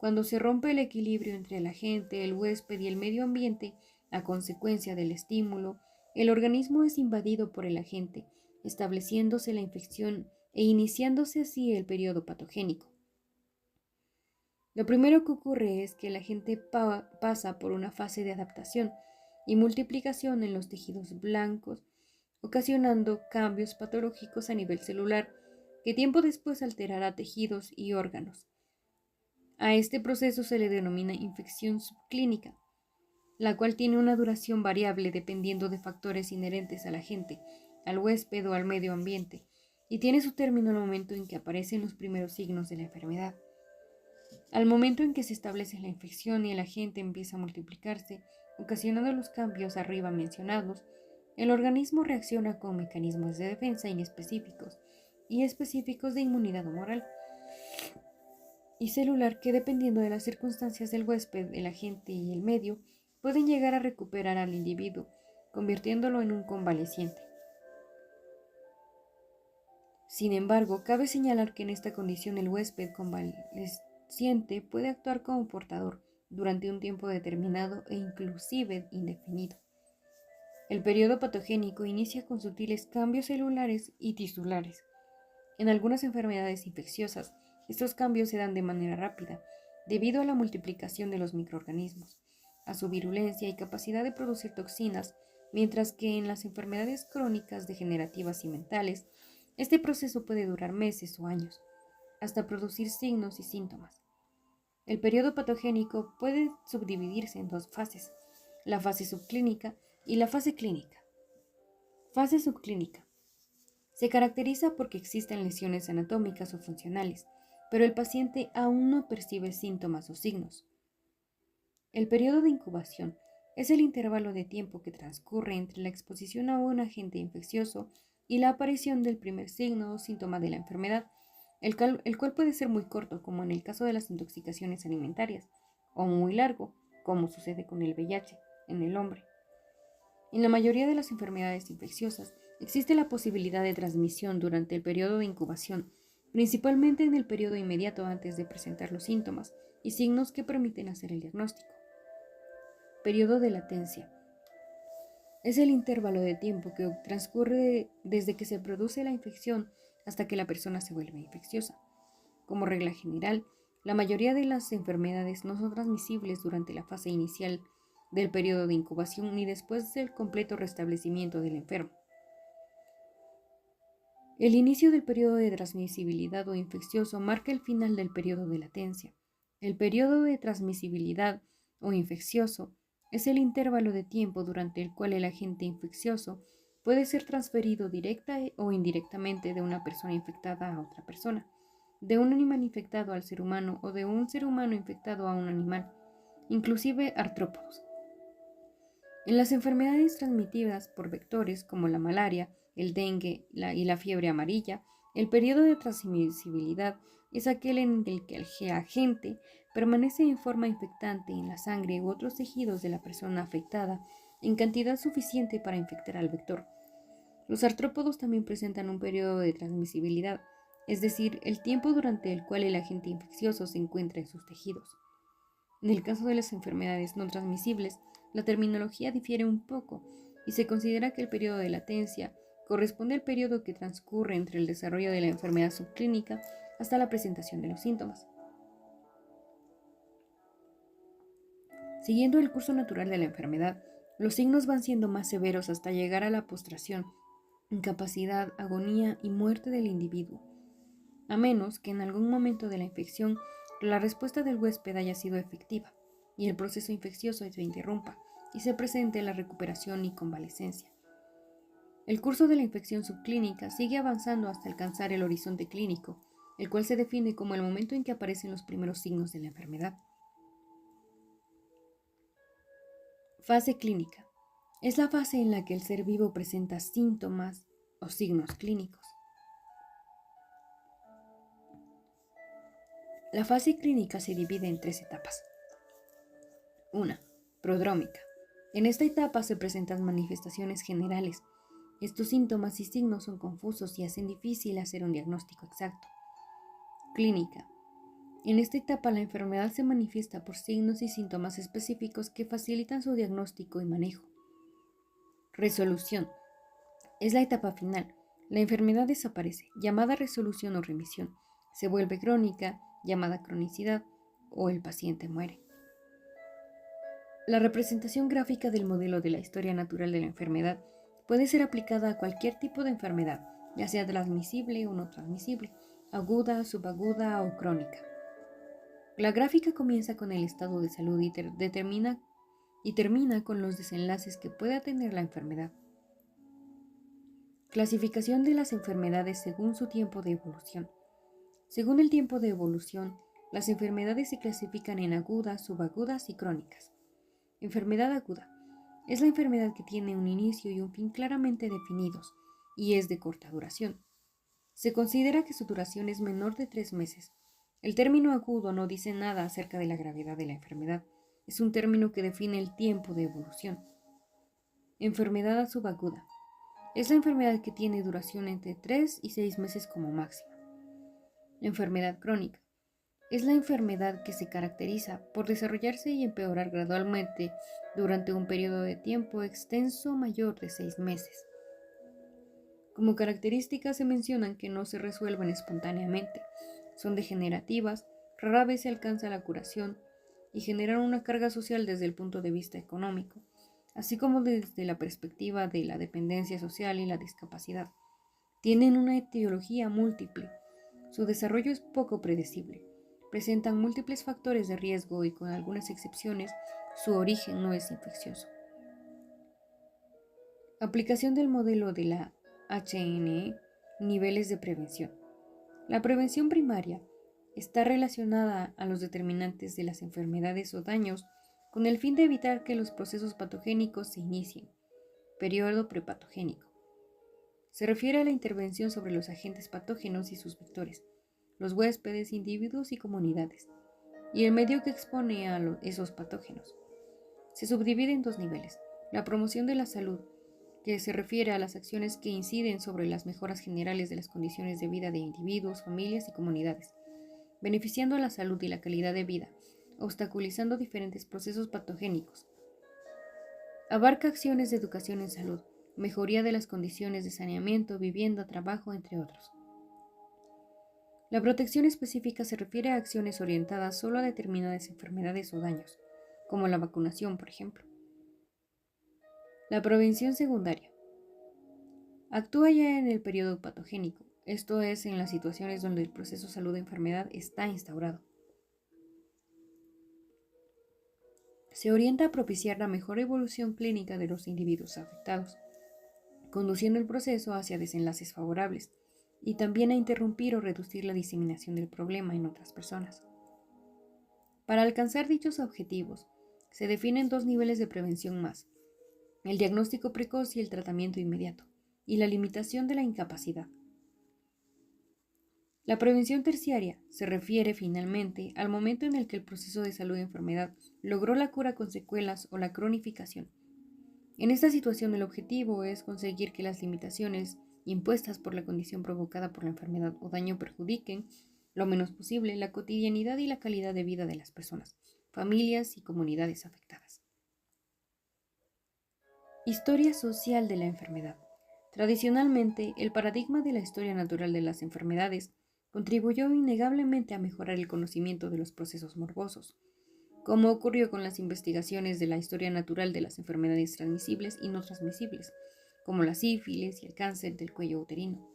Cuando se rompe el equilibrio entre el agente, el huésped y el medio ambiente a consecuencia del estímulo, el organismo es invadido por el agente, estableciéndose la infección e iniciándose así el periodo patogénico. Lo primero que ocurre es que el agente pasa por una fase de adaptación y multiplicación en los tejidos blancos, ocasionando cambios patológicos a nivel celular que tiempo después alterará tejidos y órganos. A este proceso se le denomina infección subclínica, la cual tiene una duración variable dependiendo de factores inherentes al agente, al huésped o al medio ambiente, y tiene su término al momento en que aparecen los primeros signos de la enfermedad. Al momento en que se establece la infección y el agente empieza a multiplicarse, ocasionando los cambios arriba mencionados, el organismo reacciona con mecanismos de defensa inespecíficos y específicos de inmunidad humoral y celular que, dependiendo de las circunstancias del huésped, el agente y el medio, pueden llegar a recuperar al individuo, convirtiéndolo en un convaleciente. Sin embargo, cabe señalar que en esta condición el huésped convaleciente puede actuar como portador durante un tiempo determinado e inclusive indefinido. El periodo patogénico inicia con sutiles cambios celulares y tisulares. En algunas enfermedades infecciosas, estos cambios se dan de manera rápida, debido a la multiplicación de los microorganismos, a su virulencia y capacidad de producir toxinas, mientras que en las enfermedades crónicas, degenerativas y mentales, este proceso puede durar meses o años, hasta producir signos y síntomas. El periodo patogénico puede subdividirse en dos fases, la fase subclínica y la fase clínica. Fase subclínica. Se caracteriza porque existen lesiones anatómicas o funcionales, pero el paciente aún no percibe síntomas o signos. El periodo de incubación es el intervalo de tiempo que transcurre entre la exposición a un agente infeccioso y la aparición del primer signo o síntoma de la enfermedad, el cual puede ser muy corto, como en el caso de las intoxicaciones alimentarias, o muy largo, como sucede con el VIH en el hombre. En la mayoría de las enfermedades infecciosas existe la posibilidad de transmisión durante el periodo de incubación, principalmente en el periodo inmediato antes de presentar los síntomas y signos que permiten hacer el diagnóstico. Periodo de latencia. Es el intervalo de tiempo que transcurre desde que se produce la infección hasta que la persona se vuelve infecciosa. Como regla general, la mayoría de las enfermedades no son transmisibles durante la fase inicial del periodo de incubación ni después del completo restablecimiento del enfermo. El inicio del periodo de transmisibilidad o infeccioso marca el final del periodo de latencia. El periodo de transmisibilidad o infeccioso es el intervalo de tiempo durante el cual el agente infeccioso puede ser transferido directa o indirectamente de una persona infectada a otra persona, de un animal infectado al ser humano o de un ser humano infectado a un animal, inclusive artrópodos. En las enfermedades transmitidas por vectores como la malaria, el dengue y la fiebre amarilla, el periodo de transmisibilidad es aquel en el que el agente permanece en forma infectante en la sangre u otros tejidos de la persona afectada en cantidad suficiente para infectar al vector. Los artrópodos también presentan un periodo de transmisibilidad, es decir, el tiempo durante el cual el agente infeccioso se encuentra en sus tejidos. En el caso de las enfermedades no transmisibles, la terminología difiere un poco y se considera que el periodo de latencia corresponde al periodo que transcurre entre el desarrollo de la enfermedad subclínica hasta la presentación de los síntomas. Siguiendo el curso natural de la enfermedad, los signos van siendo más severos hasta llegar a la postración, incapacidad, agonía y muerte del individuo, a menos que en algún momento de la infección la respuesta del huésped haya sido efectiva y el proceso infeccioso se interrumpa y se presente la recuperación y convalecencia. El curso de la infección subclínica sigue avanzando hasta alcanzar el horizonte clínico, el cual se define como el momento en que aparecen los primeros signos de la enfermedad. Fase clínica. Es la fase en la que el ser vivo presenta síntomas o signos clínicos. La fase clínica se divide en 3 etapas. 1. Prodrómica. En esta etapa se presentan manifestaciones generales. Estos síntomas y signos son confusos y hacen difícil hacer un diagnóstico exacto. Clínica. En esta etapa la enfermedad se manifiesta por signos y síntomas específicos que facilitan su diagnóstico y manejo. Resolución. Es la etapa final. La enfermedad desaparece, llamada resolución o remisión. Se vuelve crónica, llamada cronicidad, o el paciente muere. La representación gráfica del modelo de la historia natural de la enfermedad puede ser aplicada a cualquier tipo de enfermedad, ya sea transmisible o no transmisible, aguda, subaguda o crónica. La gráfica comienza con el estado de salud y termina con los desenlaces que pueda tener la enfermedad. Clasificación de las enfermedades según su tiempo de evolución. Según el tiempo de evolución, las enfermedades se clasifican en agudas, subagudas y crónicas. Enfermedad aguda. Es la enfermedad que tiene un inicio y un fin claramente definidos y es de corta duración. Se considera que su duración es menor de 3 meses. El término agudo no dice nada acerca de la gravedad de la enfermedad. Es un término que define el tiempo de evolución. Enfermedad subaguda. Es la enfermedad que tiene duración entre 3 y 6 meses como máximo. Enfermedad crónica. Es la enfermedad que se caracteriza por desarrollarse y empeorar gradualmente durante un periodo de tiempo extenso mayor de 6 meses. Como características se mencionan que no se resuelven espontáneamente, son degenerativas, rara vez se alcanza la curación y generan una carga social desde el punto de vista económico, así como desde la perspectiva de la dependencia social y la discapacidad. Tienen una etiología múltiple. Su desarrollo es poco predecible. Presentan múltiples factores de riesgo y, con algunas excepciones, su origen no es infeccioso. Aplicación del modelo de la HNE, niveles de prevención. La prevención primaria está relacionada a los determinantes de las enfermedades o daños con el fin de evitar que los procesos patogénicos se inicien. Periodo prepatogénico. Se refiere a la intervención sobre los agentes patógenos y sus vectores, los huéspedes, individuos y comunidades, y el medio que expone a esos patógenos. Se subdivide en 2 niveles. La promoción de la salud, que se refiere a las acciones que inciden sobre las mejoras generales de las condiciones de vida de individuos, familias y comunidades, beneficiando a la salud y la calidad de vida, obstaculizando diferentes procesos patogénicos. Abarca acciones de educación en salud, mejoría de las condiciones de saneamiento, vivienda, trabajo, entre otros. La protección específica se refiere a acciones orientadas solo a determinadas enfermedades o daños, como la vacunación, por ejemplo. La prevención secundaria. Actúa ya en el periodo patogénico, esto es, en las situaciones donde el proceso salud-enfermedad está instaurado. se orienta a propiciar la mejor evolución clínica de los individuos afectados, conduciendo el proceso hacia desenlaces favorables, y también a interrumpir o reducir la diseminación del problema en otras personas. Para alcanzar dichos objetivos, se definen dos niveles de prevención más: el diagnóstico precoz y el tratamiento inmediato, y la limitación de la incapacidad. La prevención terciaria se refiere finalmente al momento en el que el proceso de salud y enfermedad logró la cura con secuelas o la cronificación. En esta situación el objetivo es conseguir que las limitaciones impuestas por la condición provocada por la enfermedad o daño perjudiquen lo menos posible la cotidianidad y la calidad de vida de las personas, familias y comunidades afectadas. Historia social de la enfermedad. Tradicionalmente, el paradigma de la historia natural de las enfermedades contribuyó innegablemente a mejorar el conocimiento de los procesos morbosos, como ocurrió con las investigaciones de la historia natural de las enfermedades transmisibles y no transmisibles, como la sífilis y el cáncer del cuello uterino.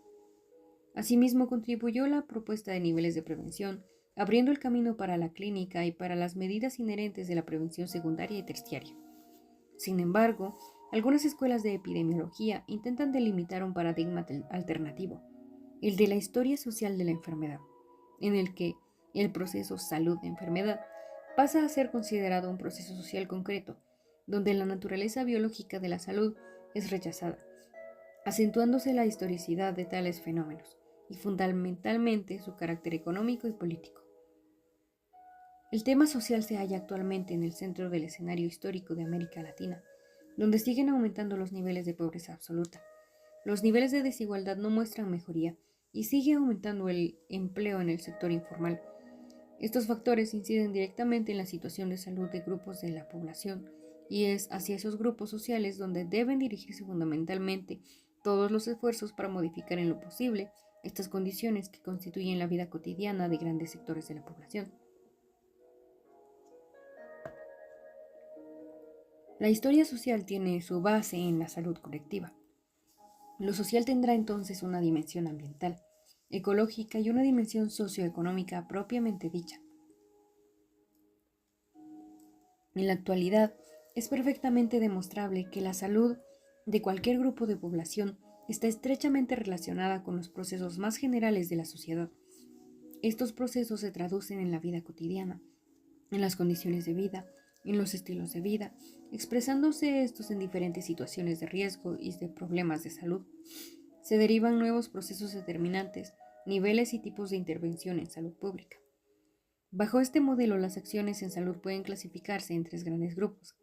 Asimismo, contribuyó la propuesta de niveles de prevención, abriendo el camino para la clínica y para las medidas inherentes de la prevención secundaria y terciaria. Sin embargo, algunas escuelas de epidemiología intentan delimitar un paradigma alternativo, el de la historia social de la enfermedad, en el que el proceso salud-enfermedad pasa a ser considerado un proceso social concreto, donde la naturaleza biológica de la salud es rechazada, acentuándose la historicidad de tales fenómenos y fundamentalmente su carácter económico y político. El tema social se halla actualmente en el centro del escenario histórico de América Latina, donde siguen aumentando los niveles de pobreza absoluta. Los niveles de desigualdad no muestran mejoría y sigue aumentando el empleo en el sector informal. Estos factores inciden directamente en la situación de salud de grupos de la población y es hacia esos grupos sociales donde deben dirigirse fundamentalmente todos los esfuerzos para modificar en lo posible estas condiciones que constituyen la vida cotidiana de grandes sectores de la población. La historia social tiene su base en la salud colectiva. Lo social tendrá entonces una dimensión ambiental, ecológica y una dimensión socioeconómica propiamente dicha. En la actualidad, es perfectamente demostrable que la salud de cualquier grupo de población está estrechamente relacionada con los procesos más generales de la sociedad. Estos procesos se traducen en la vida cotidiana, en las condiciones de vida, en los estilos de vida, expresándose estos en diferentes situaciones de riesgo y de problemas de salud. Se derivan nuevos procesos determinantes, niveles y tipos de intervención en salud pública. Bajo este modelo, las acciones en salud pueden clasificarse en tres grandes grupos: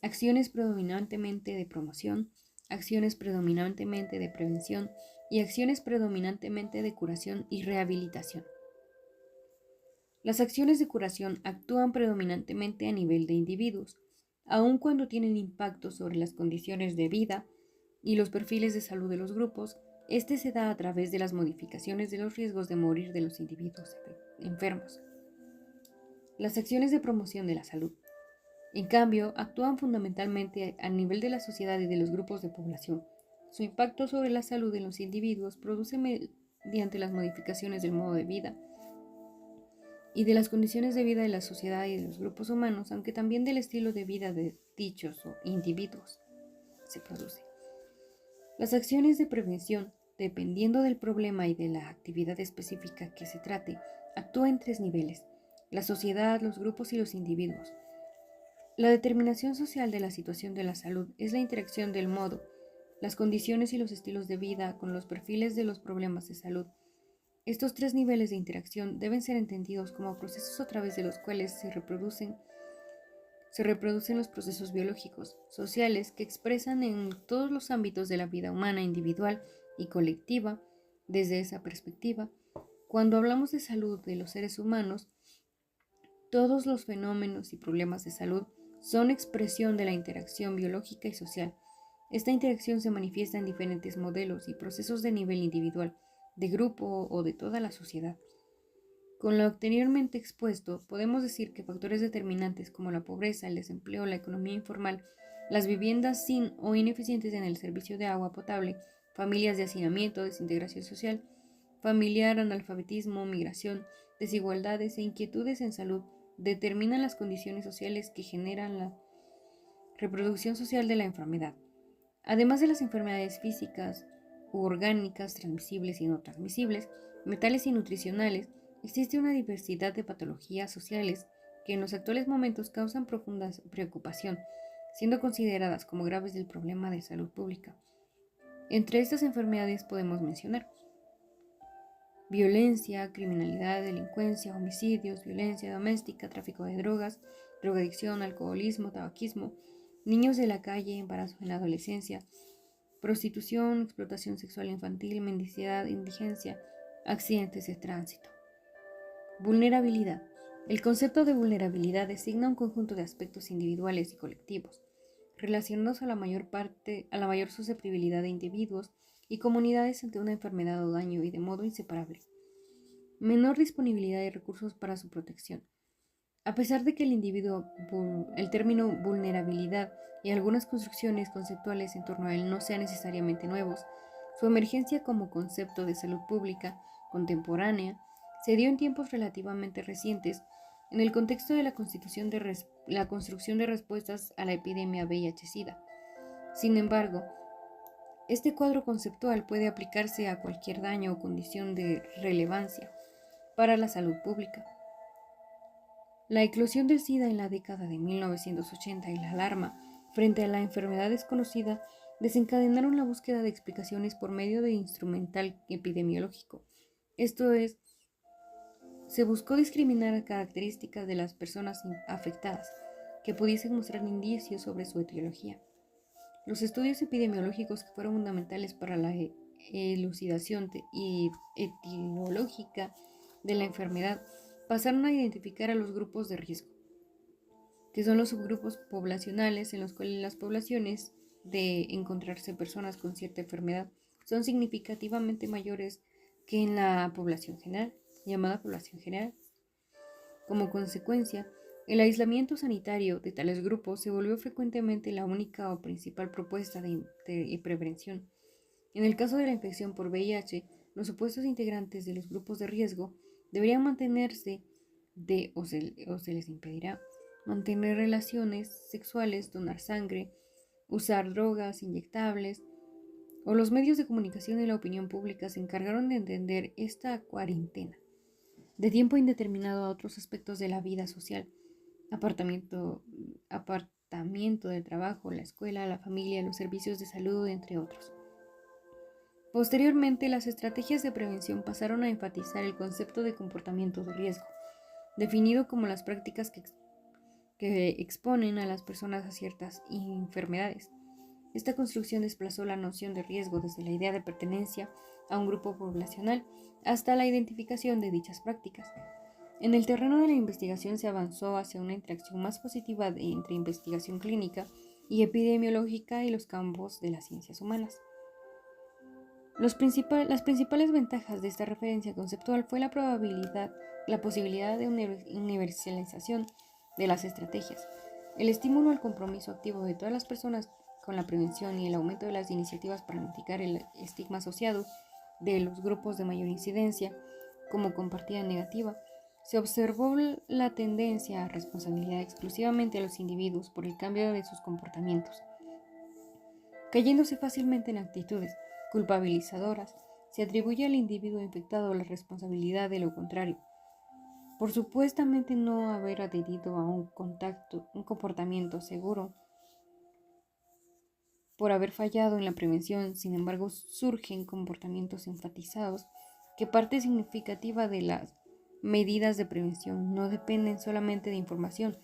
acciones predominantemente de promoción, acciones predominantemente de prevención y acciones predominantemente de curación y rehabilitación. Las acciones de curación actúan predominantemente a nivel de individuos, aun cuando tienen impacto sobre las condiciones de vida y los perfiles de salud de los grupos. Este se da a través de las modificaciones de los riesgos de morir de los individuos enfermos. Las acciones de promoción de la salud, en cambio, actúan fundamentalmente a nivel de la sociedad y de los grupos de población. Su impacto sobre la salud de los individuos produce mediante las modificaciones del modo de vida y de las condiciones de vida de la sociedad y de los grupos humanos, aunque también del estilo de vida de dichos o individuos se produce. Las acciones de prevención, dependiendo del problema y de la actividad específica que se trate, actúan en tres niveles: la sociedad, los grupos y los individuos. La determinación social de la situación de la salud es la interacción del modo, las condiciones y los estilos de vida con los perfiles de los problemas de salud. Estos tres niveles de interacción deben ser entendidos como procesos a través de los cuales se reproducen los procesos biológicos, sociales, que expresan en todos los ámbitos de la vida humana, individual y colectiva. Desde esa perspectiva, cuando hablamos de salud de los seres humanos, todos los fenómenos y problemas de salud son expresión de la interacción biológica y social. Esta interacción se manifiesta en diferentes modelos y procesos de nivel individual, de grupo o de toda la sociedad. Con lo anteriormente expuesto, podemos decir que factores determinantes como la pobreza, el desempleo, la economía informal, las viviendas sin o ineficientes en el servicio de agua potable, familias de hacinamiento, desintegración social, familiar, analfabetismo, migración, desigualdades e inquietudes en salud determinan las condiciones sociales que generan la reproducción social de la enfermedad. Además de las enfermedades físicas u orgánicas, transmisibles y no transmisibles, mentales y nutricionales, existe una diversidad de patologías sociales que en los actuales momentos causan profunda preocupación, siendo consideradas como graves del problema de salud pública. Entre estas enfermedades podemos mencionar violencia, criminalidad, delincuencia, homicidios, violencia doméstica, tráfico de drogas, drogadicción, alcoholismo, tabaquismo, niños de la calle, embarazo en la adolescencia, prostitución, explotación sexual infantil, mendicidad, indigencia, accidentes de tránsito. Vulnerabilidad. El concepto de vulnerabilidad designa un conjunto de aspectos individuales y colectivos, relacionados a la mayor susceptibilidad de individuos y comunidades ante una enfermedad o daño y de modo inseparable. Menor disponibilidad de recursos para su protección. A pesar de que el término vulnerabilidad y algunas construcciones conceptuales en torno a él no sean necesariamente nuevos, su emergencia como concepto de salud pública contemporánea se dio en tiempos relativamente recientes en el contexto de la construcción de respuestas a la epidemia VIH-Sida. Sin embargo, este cuadro conceptual puede aplicarse a cualquier daño o condición de relevancia para la salud pública. La eclosión del SIDA en la década de 1980 y la alarma frente a la enfermedad desconocida desencadenaron la búsqueda de explicaciones por medio de instrumental epidemiológico. Esto es, se buscó discriminar características de las personas afectadas que pudiesen mostrar indicios sobre su etiología. Los estudios epidemiológicos que fueron fundamentales para la elucidación etiológica de la enfermedad pasaron a identificar a los grupos de riesgo, que son los subgrupos poblacionales en los cuales las poblaciones de encontrarse personas con cierta enfermedad son significativamente mayores que en la población general, llamada población general. Como consecuencia, el aislamiento sanitario de tales grupos se volvió frecuentemente la única o principal propuesta de prevención. En el caso de la infección por VIH, los supuestos integrantes de los grupos de riesgo deberían mantenerse o se les impedirá mantener relaciones sexuales, donar sangre, usar drogas inyectables, o los medios de comunicación y la opinión pública se encargaron de entender esta cuarentena de tiempo indeterminado a otros aspectos de la vida social, apartamiento del trabajo, la escuela, la familia, los servicios de salud, entre otros. Posteriormente, las estrategias de prevención pasaron a enfatizar el concepto de comportamiento de riesgo, definido como las prácticas que exponen a las personas a ciertas enfermedades. Esta construcción desplazó la noción de riesgo desde la idea de pertenencia a un grupo poblacional hasta la identificación de dichas prácticas. En el terreno de la investigación se avanzó hacia una interacción más positiva entre investigación clínica y epidemiológica y los campos de las ciencias humanas. Las principales ventajas de esta referencia conceptual fue la posibilidad de universalización de las estrategias, el estímulo al compromiso activo de todas las personas con la prevención y el aumento de las iniciativas para mitigar el estigma asociado de los grupos de mayor incidencia como compartida negativa. Se observó la tendencia a responsabilizar exclusivamente a los individuos por el cambio de sus comportamientos, cayéndose fácilmente en actitudes culpabilizadoras. Se atribuye al individuo infectado la responsabilidad de lo contrario, por supuestamente no haber adherido a un comportamiento seguro. Por haber fallado en la prevención, sin embargo, surgen comportamientos enfatizados que parte significativa de las medidas de prevención no dependen solamente de información,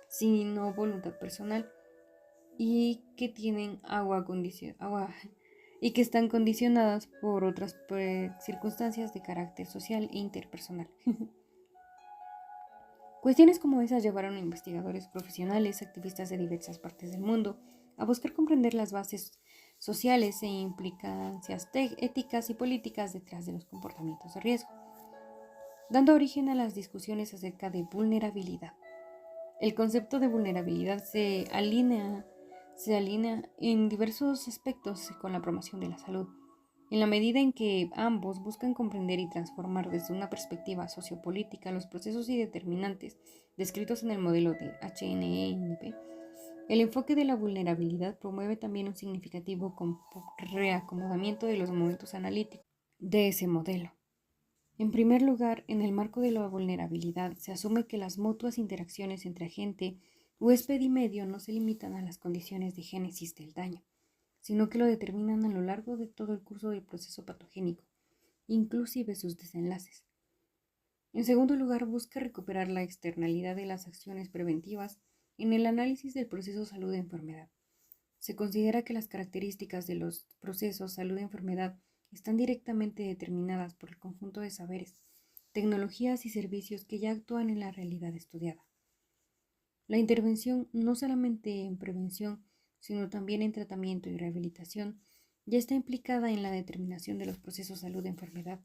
sino voluntad personal y que tienen y que están condicionadas por otras circunstancias de carácter social e interpersonal. Cuestiones como esas llevaron a investigadores profesionales, activistas de diversas partes del mundo, a buscar comprender las bases sociales e implicancias éticas y políticas detrás de los comportamientos de riesgo, dando origen a las discusiones acerca de vulnerabilidad. El concepto de vulnerabilidad se alinea en diversos aspectos con la promoción de la salud, en la medida en que ambos buscan comprender y transformar desde una perspectiva sociopolítica los procesos y determinantes descritos en el modelo de HNE-INP. El enfoque de la vulnerabilidad promueve también un significativo reacomodamiento de los momentos analíticos de ese modelo. En primer lugar, en el marco de la vulnerabilidad, se asume que las mutuas interacciones entre agente, huésped y medio no se limitan a las condiciones de génesis del daño, sino que lo determinan a lo largo de todo el curso del proceso patogénico, inclusive sus desenlaces. En segundo lugar, busca recuperar la externalidad de las acciones preventivas en el análisis del proceso salud-enfermedad. Se considera que las características de los procesos salud-enfermedad están directamente determinadas por el conjunto de saberes, tecnologías y servicios que ya actúan en la realidad estudiada. La intervención, no solamente en prevención, sino también en tratamiento y rehabilitación, ya está implicada en la determinación de los procesos salud-enfermedad,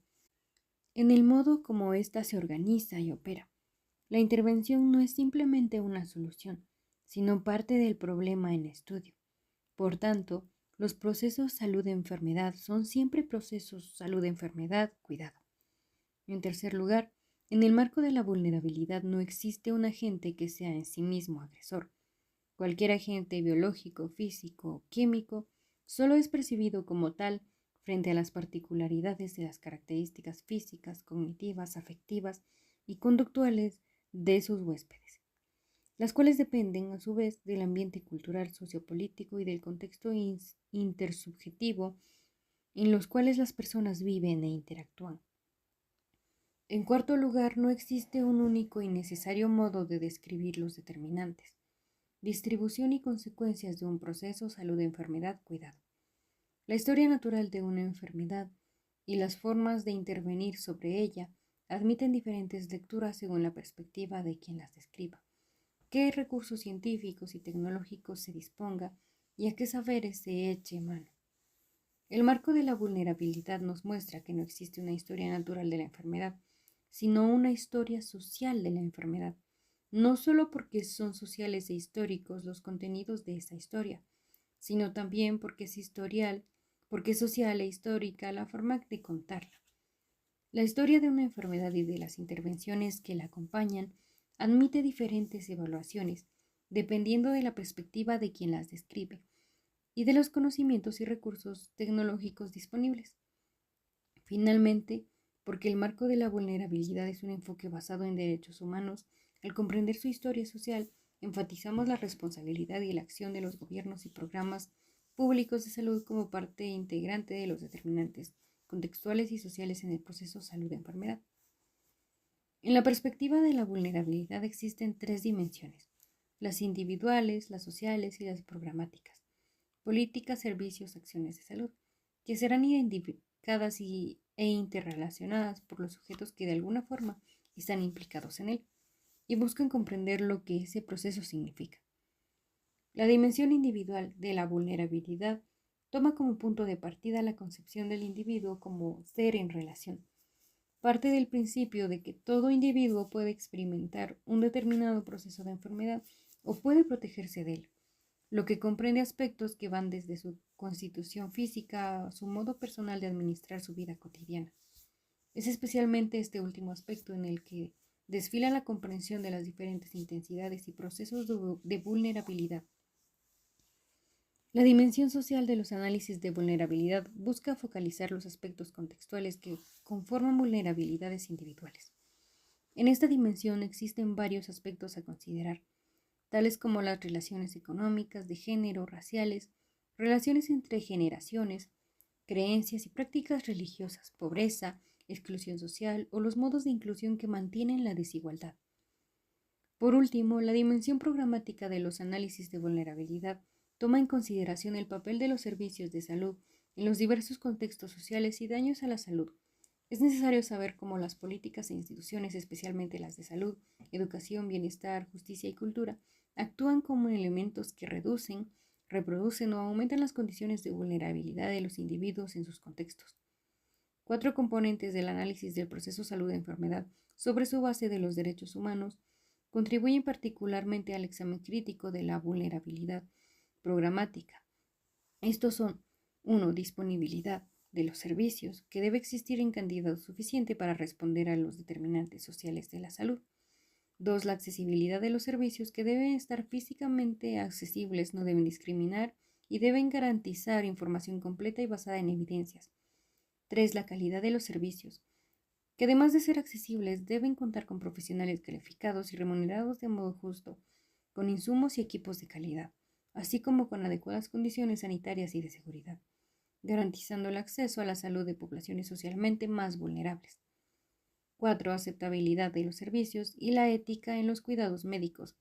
en el modo como ésta se organiza y opera. La intervención no es simplemente una solución, sino parte del problema en estudio. Por tanto, los procesos salud-enfermedad son siempre procesos salud-enfermedad-cuidado. En tercer lugar, en el marco de la vulnerabilidad no existe un agente que sea en sí mismo agresor. Cualquier agente biológico, físico o químico solo es percibido como tal frente a las particularidades de las características físicas, cognitivas, afectivas y conductuales de sus huéspedes, las cuales dependen, a su vez, del ambiente cultural, sociopolítico y del contexto intersubjetivo en los cuales las personas viven e interactúan. En cuarto lugar, no existe un único y necesario modo de describir los determinantes, distribución y consecuencias de un proceso salud-enfermedad-cuidado. La historia natural de una enfermedad y las formas de intervenir sobre ella admiten diferentes lecturas según la perspectiva de quien las describa, qué recursos científicos y tecnológicos se disponga y a qué saberes se eche mano. El marco de la vulnerabilidad nos muestra que no existe una historia natural de la enfermedad, sino una historia social de la enfermedad, no solo porque son sociales e históricos los contenidos de esa historia, sino también porque es social e histórica la forma de contarla. La historia de una enfermedad y de las intervenciones que la acompañan admite diferentes evaluaciones, dependiendo de la perspectiva de quien las describe y de los conocimientos y recursos tecnológicos disponibles. Finalmente, porque el marco de la vulnerabilidad es un enfoque basado en derechos humanos, al comprender su historia social, enfatizamos la responsabilidad y la acción de los gobiernos y programas públicos de salud como parte integrante de los determinantes contextuales y sociales en el proceso salud-enfermedad. En la perspectiva de la vulnerabilidad existen tres dimensiones: las individuales, las sociales y las programáticas, políticas, servicios, acciones de salud, que serán identificadas e interrelacionadas por los sujetos que de alguna forma están implicados en él y buscan comprender lo que ese proceso significa. La dimensión individual de la vulnerabilidad toma como punto de partida la concepción del individuo como ser en relación. Parte del principio de que todo individuo puede experimentar un determinado proceso de enfermedad o puede protegerse de él, lo que comprende aspectos que van desde su constitución física a su modo personal de administrar su vida cotidiana. Es especialmente este último aspecto en el que desfila la comprensión de las diferentes intensidades y procesos de vulnerabilidad. La dimensión social de los análisis de vulnerabilidad busca focalizar los aspectos contextuales que conforman vulnerabilidades individuales. En esta dimensión existen varios aspectos a considerar, tales como las relaciones económicas, de género, raciales, relaciones entre generaciones, creencias y prácticas religiosas, pobreza, exclusión social o los modos de inclusión que mantienen la desigualdad. Por último, la dimensión programática de los análisis de vulnerabilidad toma en consideración el papel de los servicios de salud en los diversos contextos sociales y daños a la salud. Es necesario saber cómo las políticas e instituciones, especialmente las de salud, educación, bienestar, justicia y cultura, actúan como elementos que reducen, reproducen o aumentan las condiciones de vulnerabilidad de los individuos en sus contextos. 4 componentes del análisis del proceso salud-enfermedad sobre su base de los derechos humanos contribuyen particularmente al examen crítico de la vulnerabilidad programática. Estos son: 1. Disponibilidad. de los servicios, que debe existir en cantidad suficiente para responder a los determinantes sociales de la salud. 2. La accesibilidad de los servicios, que deben estar físicamente accesibles, no deben discriminar y deben garantizar información completa y basada en evidencias. 3. La calidad de los servicios, que además de ser accesibles, deben contar con profesionales calificados y remunerados de modo justo, con insumos y equipos de calidad, así como con adecuadas condiciones sanitarias y de seguridad, garantizando el acceso a la salud de poblaciones socialmente más vulnerables. 4. Aceptabilidad de los servicios y la ética en los cuidados médicos.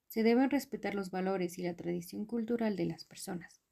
Se deben respetar los valores y la tradición cultural de las personas.